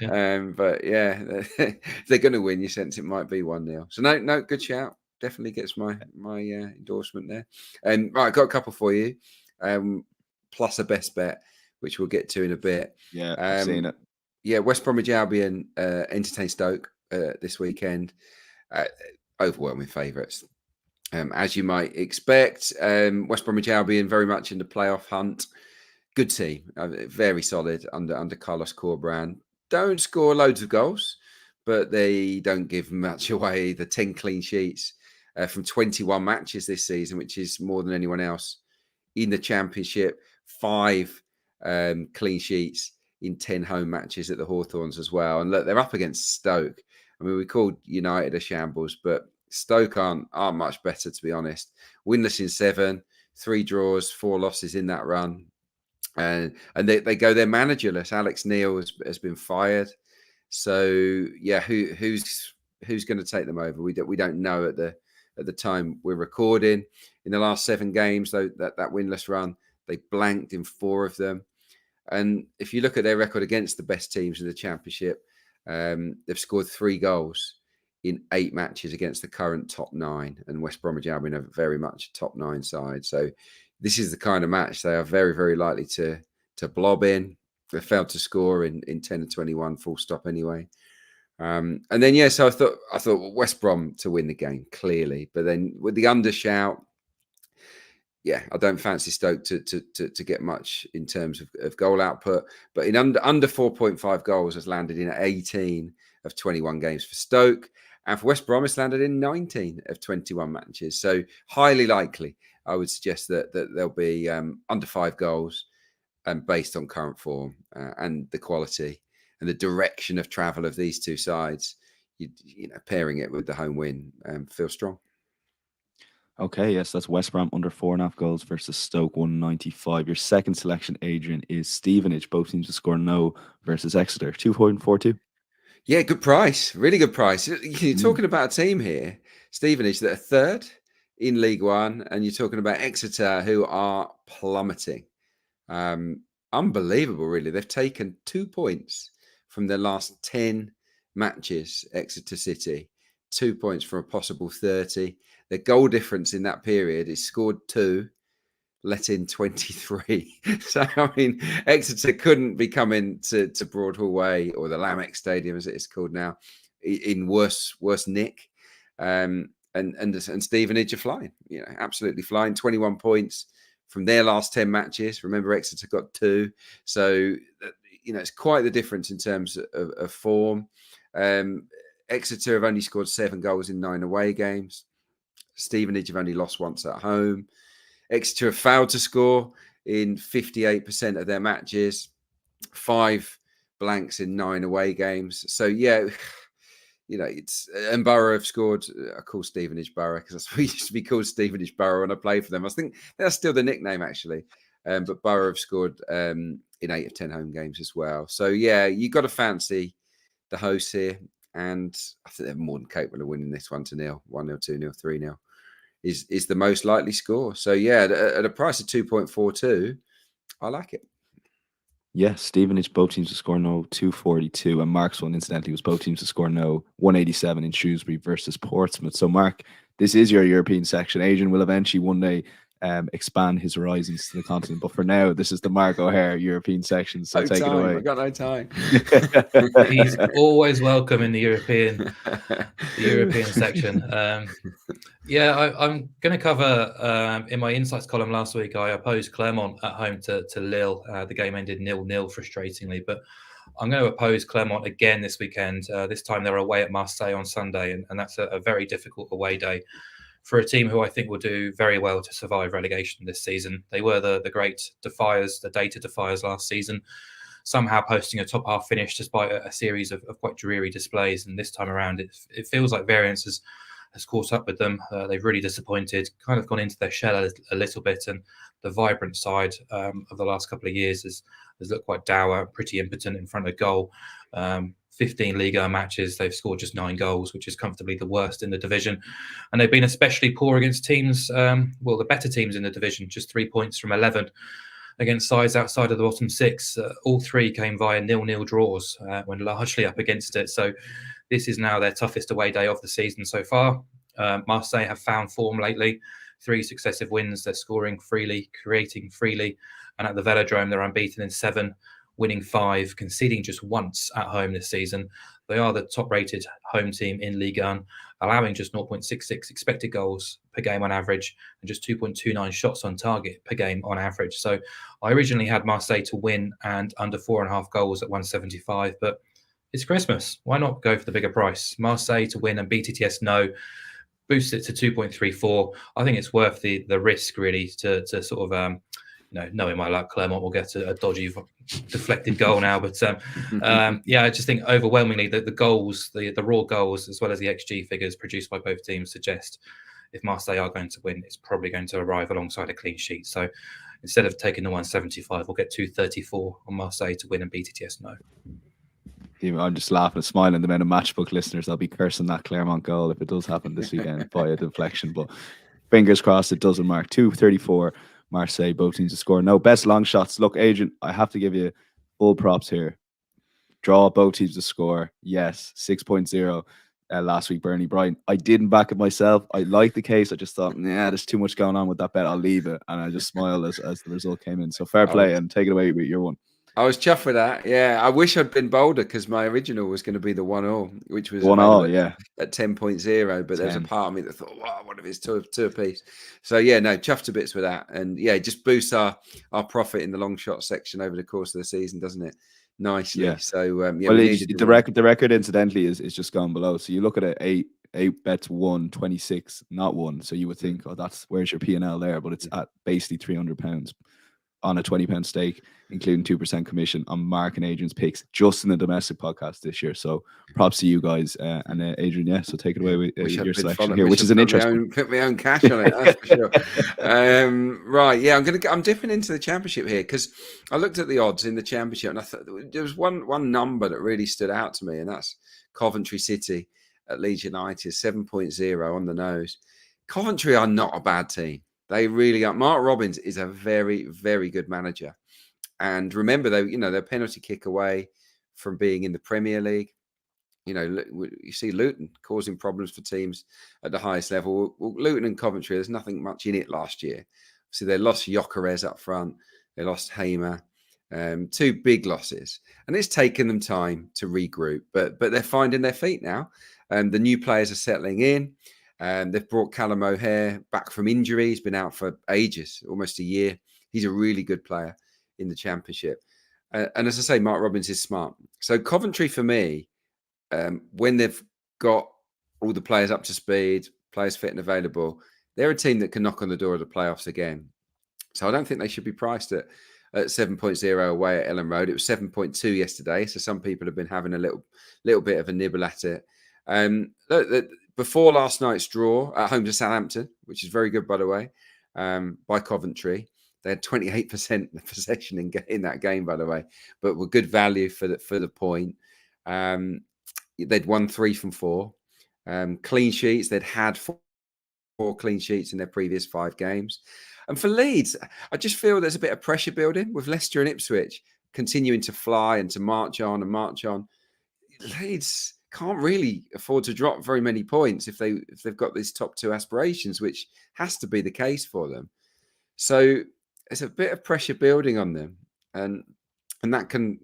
Yeah. But yeah, if they're going to win, you sense it might be 1-0. So no, good shout. Definitely gets my endorsement there. Right, I've got a couple for you, plus a best bet, which we'll get to in a bit. Yeah, I've seen it. Yeah, West Bromwich Albion entertain Stoke this weekend. Overwhelming favourites. As you might expect, West Bromwich Albion very much in the playoff hunt. Good team, very solid under Carlos Corberán. Don't score loads of goals, but they don't give much away. The 10 clean sheets from 21 matches this season, which is more than anyone else in the Championship. 5 clean sheets in 10 home matches at the Hawthorns as well. And look, they're up against Stoke, I mean, we called United a shambles, but Stoke aren't much better, to be honest. Winless in 7, 3 draws, 4 losses in that run. And they go, they're managerless. Alex Neil has been fired. So yeah, who's going to take them over? We don't know at the time we're recording. In the last 7 games, though, that winless run, they blanked in 4 of them. And if you look at their record against the best teams in the Championship, they've scored 3 goals in 8 matches against the current top 9. And West Bromwich Albion are very much a top 9 side. So this is the kind of match they are very, very likely to blob in. They failed to score in 10 and 21, full stop anyway. And then, so I thought West Brom to win the game, clearly. But then with the undershout, I don't fancy Stoke to get much in terms of goal output. But in under 4.5 goals has landed in 18 of 21 games for Stoke. And for West Brom, it's landed in 19 of 21 matches. So highly likely, I would suggest that there'll be under 5 goals, and based on current form and the quality and the direction of travel of these two sides, pairing it with the home win, feels strong. Okay, yes, that's West Brom under 4.5 goals versus Stoke 195. Your second selection, Adrian, is Stevenage. Both teams to score no versus Exeter 2.42. Yeah, good price, really good price. You're talking about a team here, Stevenage, that are 3rd in League One, and you're talking about Exeter, who are plummeting. Unbelievable, really. They've taken 2 points from their last 10 matches, Exeter City. 2 points from a possible 30. Their goal difference in that period is scored 2, let in 23. So, I mean, Exeter couldn't be coming to Broadhall Way, or the Lamex Stadium, as it is called now, in worse nick. And Stevenage are flying, absolutely flying. 21 points from their last 10 matches. Remember, Exeter got 2. So, it's quite the difference in terms of form. Exeter have only scored 7 goals in 9 away games. Stevenage have only lost once at home. Exeter have failed to score in 58% of their matches. 5 blanks in 9 away games. So, it's, and Borough have scored. I call Stevenage Borough because that's what used to be called, Stevenage Borough, when I played for them. I think that's still the nickname, actually. But Borough have scored in 8 of 10 home games as well. So, you got to fancy the hosts here. And I think they're more than capable of winning this 1-0, 1-0, 2-0, 3-0 is the most likely score. So, at a price of 2.42, I like it. Yes, Stevenage, both teams to score no, 242. And Mark's one, incidentally, was both teams to score no, 187 in Shrewsbury versus Portsmouth. So, Mark, this is your European section. Adrian will eventually one day expand his horizons to the continent. But for now, this is the Mark O'Haire European section. So take it away. I've got no time. He's always welcome in the European section. I'm going to cover, in my insights column last week, I opposed Clermont at home to Lille. The game ended 0-0, frustratingly. But I'm going to oppose Clermont again this weekend. This time they're away at Marseille on Sunday, and that's a very difficult away day for a team who I think will do very well to survive relegation this season. They were the great defiers, the data defiers last season, somehow posting a top half finish despite a series of quite dreary displays. And this time around, it feels like variance has caught up with them. They've really disappointed, kind of gone into their shell a little bit. And the vibrant side of the last couple of years has looked quite dour, pretty impotent in front of goal. 15 Liga matches, they've scored just 9 goals, which is comfortably the worst in the division. And they've been especially poor against teams, the better teams in the division, just 3 points from 11 against sides outside of the bottom 6. All 3 came via 0-0 draws when largely up against it. So this is now their toughest away day of the season so far. Marseille have found form lately. 3 successive wins. They're scoring freely, creating freely. And at the Velodrome, they're unbeaten in 7. Winning 5, conceding just once at home this season. They are the top-rated home team in Ligue 1, allowing just 0.66 expected goals per game on average and just 2.29 shots on target per game on average. So I originally had Marseille to win and under 4.5 goals at 175, but it's Christmas. Why not go for the bigger price? Marseille to win and BTTS no, boost it to 2.34. I think it's worth the risk, really, to sort of knowing my luck, Clermont will get a dodgy deflected goal now. But yeah, I just think overwhelmingly the goals, the raw goals, as well as the XG figures produced by both teams suggest if Marseille are going to win, it's probably going to arrive alongside a clean sheet. So instead of taking the 175, we'll get 234 on Marseille to win and beat it. Yes, no. I'm just laughing and smiling. The amount of matchbook listeners, I'll be cursing that Clermont goal if it does happen this weekend by a deflection. But fingers crossed it doesn't. Mark 234, Marseille, both teams to score. No, best long shots. Look, Adrian, I have to give you full props here. Draw, both teams to score. Yes, 6.0 last week, Brighton. I didn't back it myself. I liked the case. I just thought, there's too much going on with that bet. I'll leave it. And I just smiled as the result came in. So fair play and take it away with your one. I was chuffed with that. Yeah, I wish I'd been bolder because my original was going to be the 1-1, which was 1-1, yeah, at 10.0. But there's a part of me that thought, wow, what if it's two apiece? So yeah, no, chuffed to bits with that, and yeah, it just boosts our profit in the long shot section over the course of the season, doesn't it? Nicely. Yeah. So yeah, well, the record incidentally is just gone below. So you look at it, 8 bets won, 26 not won. So you would think, oh, that's where's your P&L there? But it's at basically £300 on a £20 stake, including 2% commission on Mark and Adrian's picks just in the domestic podcast this year. So props to you guys and Adrian. Yeah, so take it away with your selection here, which is an interesting. Put my own cash on it, that's for sure. Right, yeah, I'm dipping into the championship here because I looked at the odds in the championship and I thought there was one number that really stood out to me, and that's Coventry City at Leeds United, 7.0 on the nose. Coventry are not a bad team. They really are. Mark Robins is a very, very good manager. And remember, they're penalty kick away from being in the Premier League. You see Luton causing problems for teams at the highest level. Well, Luton and Coventry, there's nothing much in it last year. So they lost Gyökeres up front. They lost Hamer. 2 big losses. And it's taken them time to regroup. But they're finding their feet now. The new players are settling in. They've brought Callum O'Haire back from injury. He's been out for ages, almost a year. He's a really good player in the championship. And as I say, Mark Robins is smart. So Coventry, for me, when they've got all the players up to speed, players fit and available, they're a team that can knock on the door of the playoffs again. So I don't think they should be priced at 7.0 away at Ellen Road. It was 7.2 yesterday. So some people have been having a little bit of a nibble at it. Before last night's draw at home to Southampton, which is very good, by the way, by Coventry, they had 28% possession in that game, by the way, but were good value for the point. They'd won 3 from 4 clean sheets. They'd had 4 clean sheets in their previous 5 games. And for Leeds, I just feel there's a bit of pressure building with Leicester and Ipswich continuing to fly and to march on and march on. Leeds can't really afford to drop very many points if they've got these top 2 aspirations, which has to be the case for them. So there's a bit of pressure building on them, and that can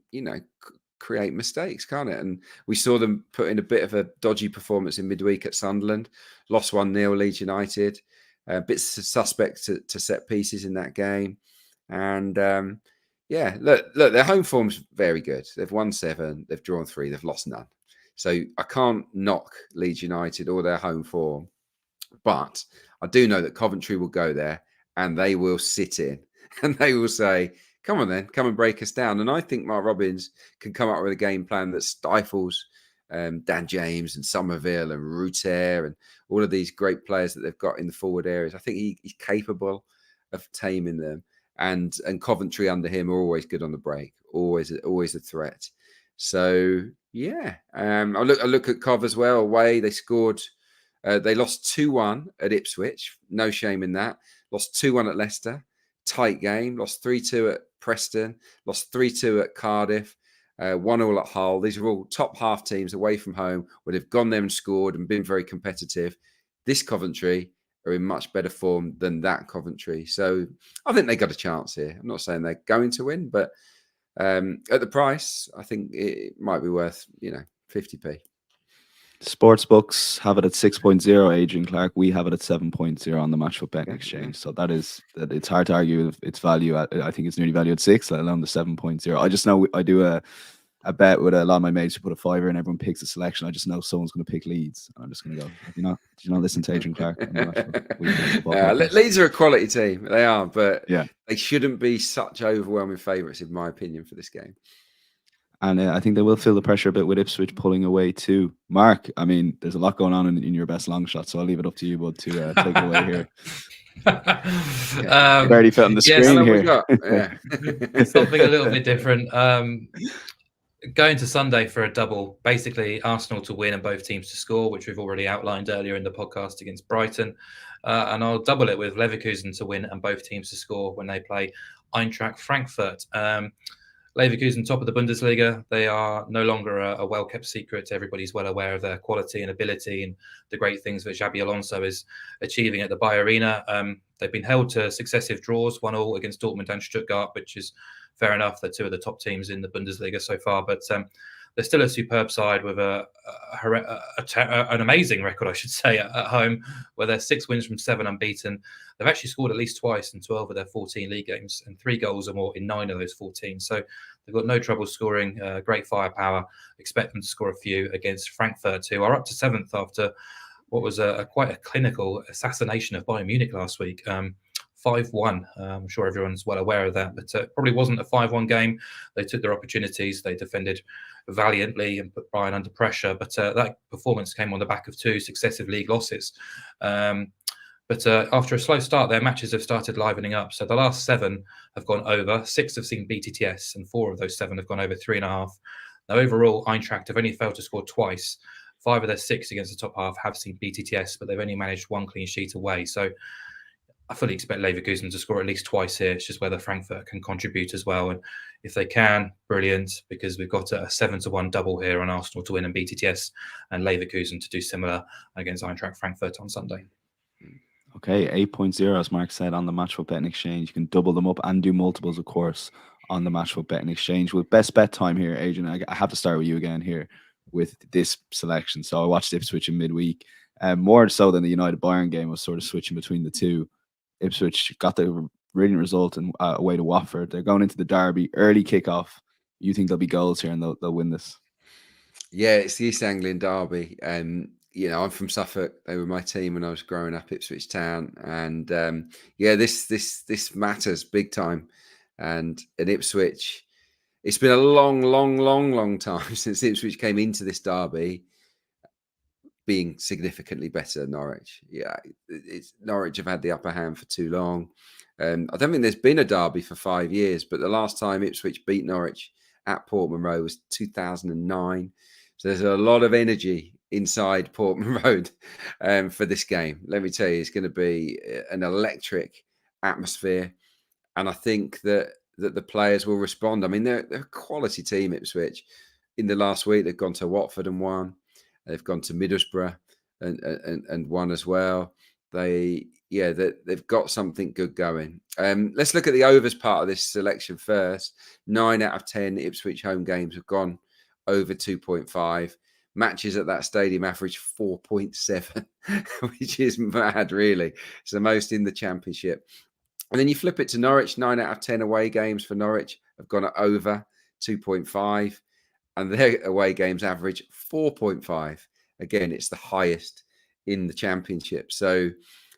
create mistakes, can't it? And we saw them put in a bit of a dodgy performance in midweek at Sunderland, lost 1-0 Leeds United, a bit suspect to set pieces in that game, and look, their home form's very good. They've won 7, they've drawn 3, they've lost none. So I can't knock Leeds United or their home form, but I do know that Coventry will go there and they will sit in and they will say, come on then, come and break us down. And I think Mark Robins can come up with a game plan that stifles Dan James and Somerville and Ruter and all of these great players that they've got in the forward areas. I think he's capable of taming them. And Coventry under him are always good on the break, always a threat. So yeah, I look at Cov as well. Away, they scored. They lost 2-1 at Ipswich. No shame in that. Lost 2-1 at Leicester. Tight game. Lost 3-2 at Preston. Lost 3-2 at Cardiff. 1-1 at Hull. These are all top half teams away from home where they've gone there and scored and been very competitive. This Coventry are in much better form than that Coventry. So I think they got a chance here. I'm not saying they're going to win, but at the price, I think it might be worth 50p. Sports books have it at 6.0, Adrian Clarke. We have it at 7.0 on the Matchbook Bet exchange. So it's hard to argue its value at, I think it's nearly valued at 6, let alone the 7.0. I just know I do a bet with a lot of my mates who put a fiver and everyone picks a selection. I just know someone's going to pick Leeds. I'm just going to go. Did you not listen to Adrian Clarke on the Matchbook Weekend Football podcast? Leeds are a quality team. They are, but yeah, they shouldn't be such overwhelming favourites, in my opinion, for this game. And I think they will feel the pressure a bit with Ipswich pulling away too. Mark, I mean, there's a lot going on in your best long shot, so I'll leave it up to you, bud, to take it away here. Barely fit on the screen here. Something a little bit different. Going to Sunday for a double, basically Arsenal to win and both teams to score, which we've already outlined earlier in the podcast against Brighton. And I'll double it with Leverkusen to win and both teams to score when they play Eintracht Frankfurt. Leverkusen, top of the Bundesliga, they are no longer a well-kept secret. Everybody's well aware of their quality and ability and the great things that Xabi Alonso is achieving at the Bayer Arena. They've been held to successive draws, 1-1 against Dortmund and Stuttgart, which is fair enough. They're two of the top teams in the Bundesliga so far, but they're still a superb side with an amazing record, I should say, at home, where they're 6 wins from 7 unbeaten. They've actually scored at least twice in 12 of their 14 league games and 3 goals or more in 9 of those 14. So they've got no trouble scoring, great firepower. Expect them to score a few against Frankfurt, who are up to 7th after what was quite a clinical assassination of Bayern Munich last week. 5-1. I'm sure everyone's well aware of that, but it probably wasn't a 5-1 game. They took their opportunities. They defended valiantly and put Bayern under pressure, but that performance came on the back of 2 successive league losses. But after a slow start, their matches have started livening up. So the last 7 have gone over. 6 have seen BTTS, and 4 of those 7 have gone over 3.5. Now, overall, Eintracht have only failed to score twice. 5 of their 6 against the top half have seen BTTS, but they've only managed 1 clean sheet away. So I fully expect Leverkusen to score at least twice here. It's just whether Frankfurt can contribute as well. And if they can, brilliant, because we've got a 7-1 double here on Arsenal to win and BTTS, and Leverkusen to do similar against Eintracht Frankfurt on Sunday. Okay, 8.0, as Mark said, on the Matchbook Betting Exchange. You can double them up and do multiples, of course, on the Matchbook Betting Exchange. With best bet time here, Adrian, I have to start with you again here with this selection. So I watched Ipswich in midweek. More so than the United Bayern game, I was sort of switching between the two. Ipswich got the brilliant result and away to Watford. They're going into the derby, early kickoff. You think there'll be goals here and they'll win this? Yeah, it's the East Anglian derby. I'm from Suffolk. They were my team when I was growing up, Ipswich Town, and this matters big time. And in Ipswich, it's been a long time since Ipswich came into this derby being significantly better than Norwich. Yeah, Norwich have had the upper hand for too long. I don't think there's been a derby for 5 years, but the last time Ipswich beat Norwich at Portman Road was 2009. So there's a lot of energy inside Portman Road for this game. Let me tell you, it's going to be an electric atmosphere. And I think that the players will respond. I mean, they're a quality team, Ipswich. In the last week, they've gone to Watford and won. They've gone to Middlesbrough and won as well. They've got something good going. Let's look at the overs part of this selection first. 9 out of 10 Ipswich home games have gone over 2.5. Matches at that stadium average 4.7, which is mad, really. It's the most in the Championship. And then you flip it to Norwich. 9 out of 10 away games for Norwich have gone over 2.5. And their away games average 4.5. Again, it's the highest in the Championship. So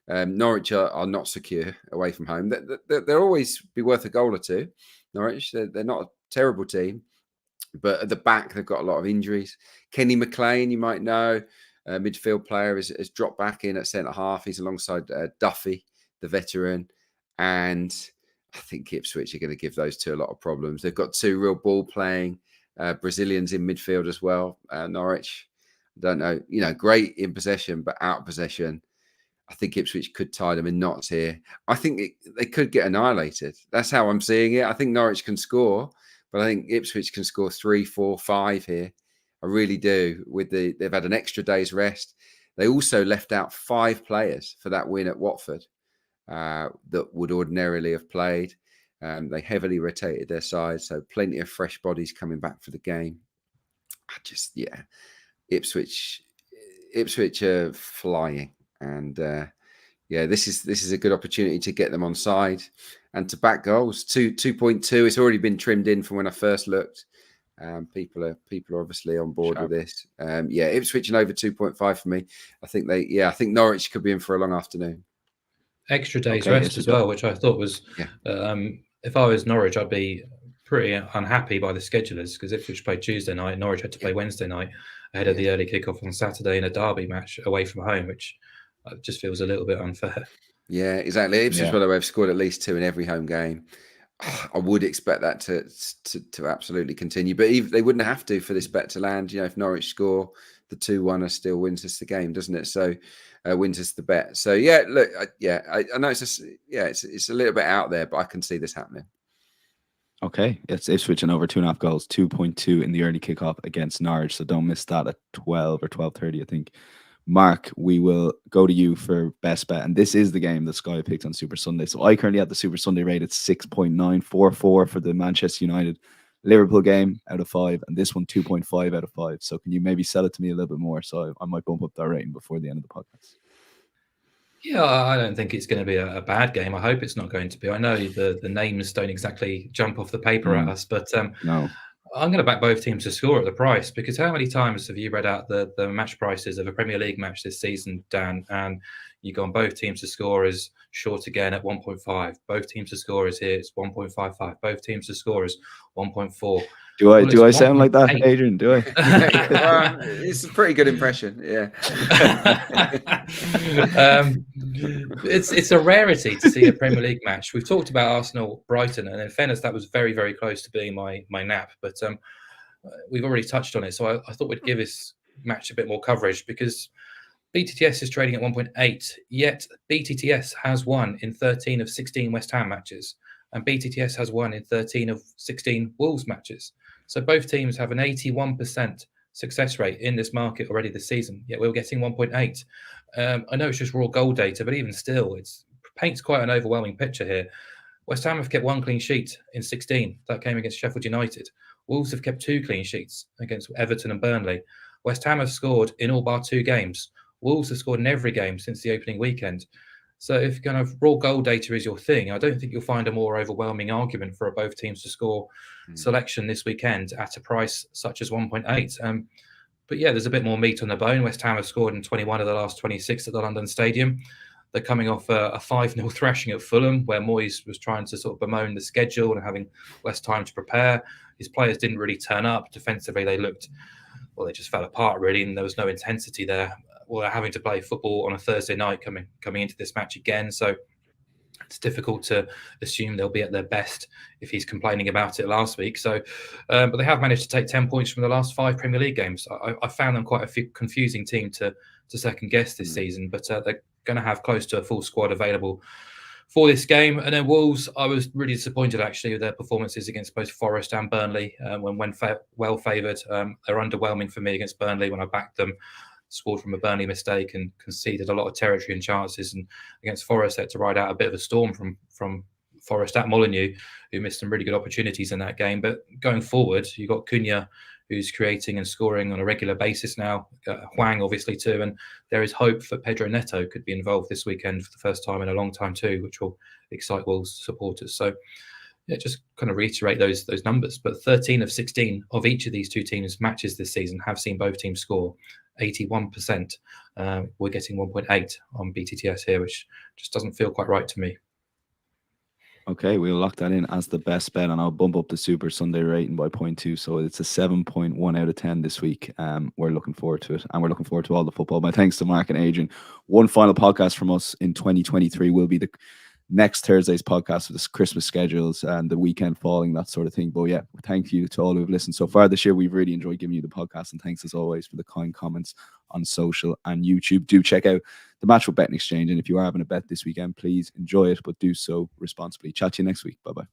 Norwich are not secure away from home. They'll always be worth a goal or two. Norwich, they're not a terrible team. But at the back, they've got a lot of injuries. Kenny McLean, you might know, midfield player, has dropped back in at centre-half. He's alongside Duffy, the veteran. And I think Ipswich are going to give those two a lot of problems. They've got 2 real ball-playing Brazilians in midfield as well. Norwich, I don't know, great in possession, but out of possession. I think Ipswich could tie them in knots here. I think they could get annihilated. That's how I'm seeing it. I think Norwich can score, but I think Ipswich can score 3, 4, 5 here. I really do. They've had an extra day's rest. They also left out 5 players for that win at Watford that would ordinarily have played. They heavily rotated their side, so plenty of fresh bodies coming back for the game. Ipswich are flying, and this is a good opportunity to get them on side and to back goals. 2.2. It's already been trimmed in from when I first looked. People are obviously on board with this. Ipswich and over 2.5 for me. I think Norwich could be in for a long afternoon. Extra days rest as well, which I thought was. If I was Norwich, I'd be pretty unhappy by the schedulers, because Ipswich played Tuesday night, Norwich had to play Wednesday night ahead of the early kickoff on Saturday in a derby match away from home, which just feels a little bit unfair. Yeah, exactly. Ipswich, by the way, have scored at least 2 in every home game. I would expect that to absolutely continue, but they wouldn't have to for this bet to land. If Norwich score, the 2-1 still wins us the game, doesn't it? So wins us the bet. So look, I know it's a little bit out there, but I can see this happening. Okay, it's Ipswich and over 2.5 goals, 2.2 in the early kickoff against Norwich. So don't miss that at 12 or 12:30, I think. Mark, we will go to you for best bet, and this is the game that Sky picked on Super Sunday. So I currently have the Super Sunday rate at 6.944 for the Manchester United Liverpool game out of 5, and this one 2.5 out of 5. So can you maybe sell it to me a little bit more, so I might bump up that rating before the end of the podcast? Yeah, I don't think it's going to be a bad game. I hope it's not going to be. I know the names don't exactly jump off the paper at us, but no. I'm going to back both teams to score at the price, because how many times have you read out the match prices of a Premier League match this season, Dan, and you go on both teams to score is short again at 1.5. Both teams to score is here, it's 1.55. Both teams to score is 1.4. Do I sound like that, Adrian? Do I? Well, it's a pretty good impression. Yeah. It's a rarity to see a Premier League match. We've talked about Arsenal, Brighton, and in fairness, that was very, very close to being my nap. But we've already touched on it, so I thought we'd give this match a bit more coverage, because BTTS is trading at 1.8. Yet BTTS has won in 13 of 16 West Ham matches, and BTTS has won in 13 of 16 Wolves matches. So both teams have an 81% success rate in this market already this season, yet we're getting 1.8. I know it's just raw goal data, but even still, it paints quite an overwhelming picture here. West Ham have kept 1 clean sheet in 16. That came against Sheffield United. Wolves have kept 2 clean sheets against Everton and Burnley. West Ham have scored in all bar 2 games. Wolves have scored in every game since the opening weekend. So if kind of raw goal data is your thing, I don't think you'll find a more overwhelming argument for both teams to score selection this weekend at a price such as 1.8. But yeah, there's a bit more meat on the bone. West Ham have scored in 21 of the last 26 at the London Stadium. They're coming off a 5-0 thrashing at Fulham, where Moyes was trying to sort of bemoan the schedule and having less time to prepare. His players didn't really turn up. Defensively, they just fell apart, really, and there was no intensity there. Well, they're having to play football on a Thursday night coming into this match again. So it's difficult to assume they'll be at their best if he's complaining about it last week. So, but they have managed to take 10 points from the last 5 Premier League games. I found them quite a confusing team to second guess this season, but they're going to have close to a full squad available for this game. And then Wolves, I was really disappointed actually with their performances against both Forest and Burnley. When well favoured, they're underwhelming for me against Burnley when I backed them. Scored from a Burnley mistake and conceded a lot of territory and chances. And against Forest, they had to ride out a bit of a storm from Forest at Molineux, who missed some really good opportunities in that game. But going forward, you've got Cunha, who's creating and scoring on a regular basis now. Hwang, obviously, too. And there is hope that Pedro Neto could be involved this weekend for the first time in a long time, too, which will excite Wolves supporters. So, yeah, just kind of reiterate those numbers. But 13 of 16 of each of these 2 teams' matches this season have seen both teams score. 81%. We're getting 1.8 on BTTS here, which just doesn't feel quite right to me. Okay, we'll lock that in as the best bet, and I'll bump up the Super Sunday rating by 0.2. So it's a 7.1 out of 10 this week. We're looking forward to it, and we're looking forward to all the football. My thanks to Mark and Adrian. One final podcast from us in 2023 will be the next Thursday's podcast with the Christmas schedules and the weekend falling, that sort of thing. But yeah, thank you to all who have listened so far this year. We've really enjoyed giving you the podcast, and thanks as always for the kind comments on social and YouTube. Do check out the Matchbook Betting Exchange, and if you are having a bet this weekend, please enjoy it, but do so responsibly. Chat to you next week. Bye-bye.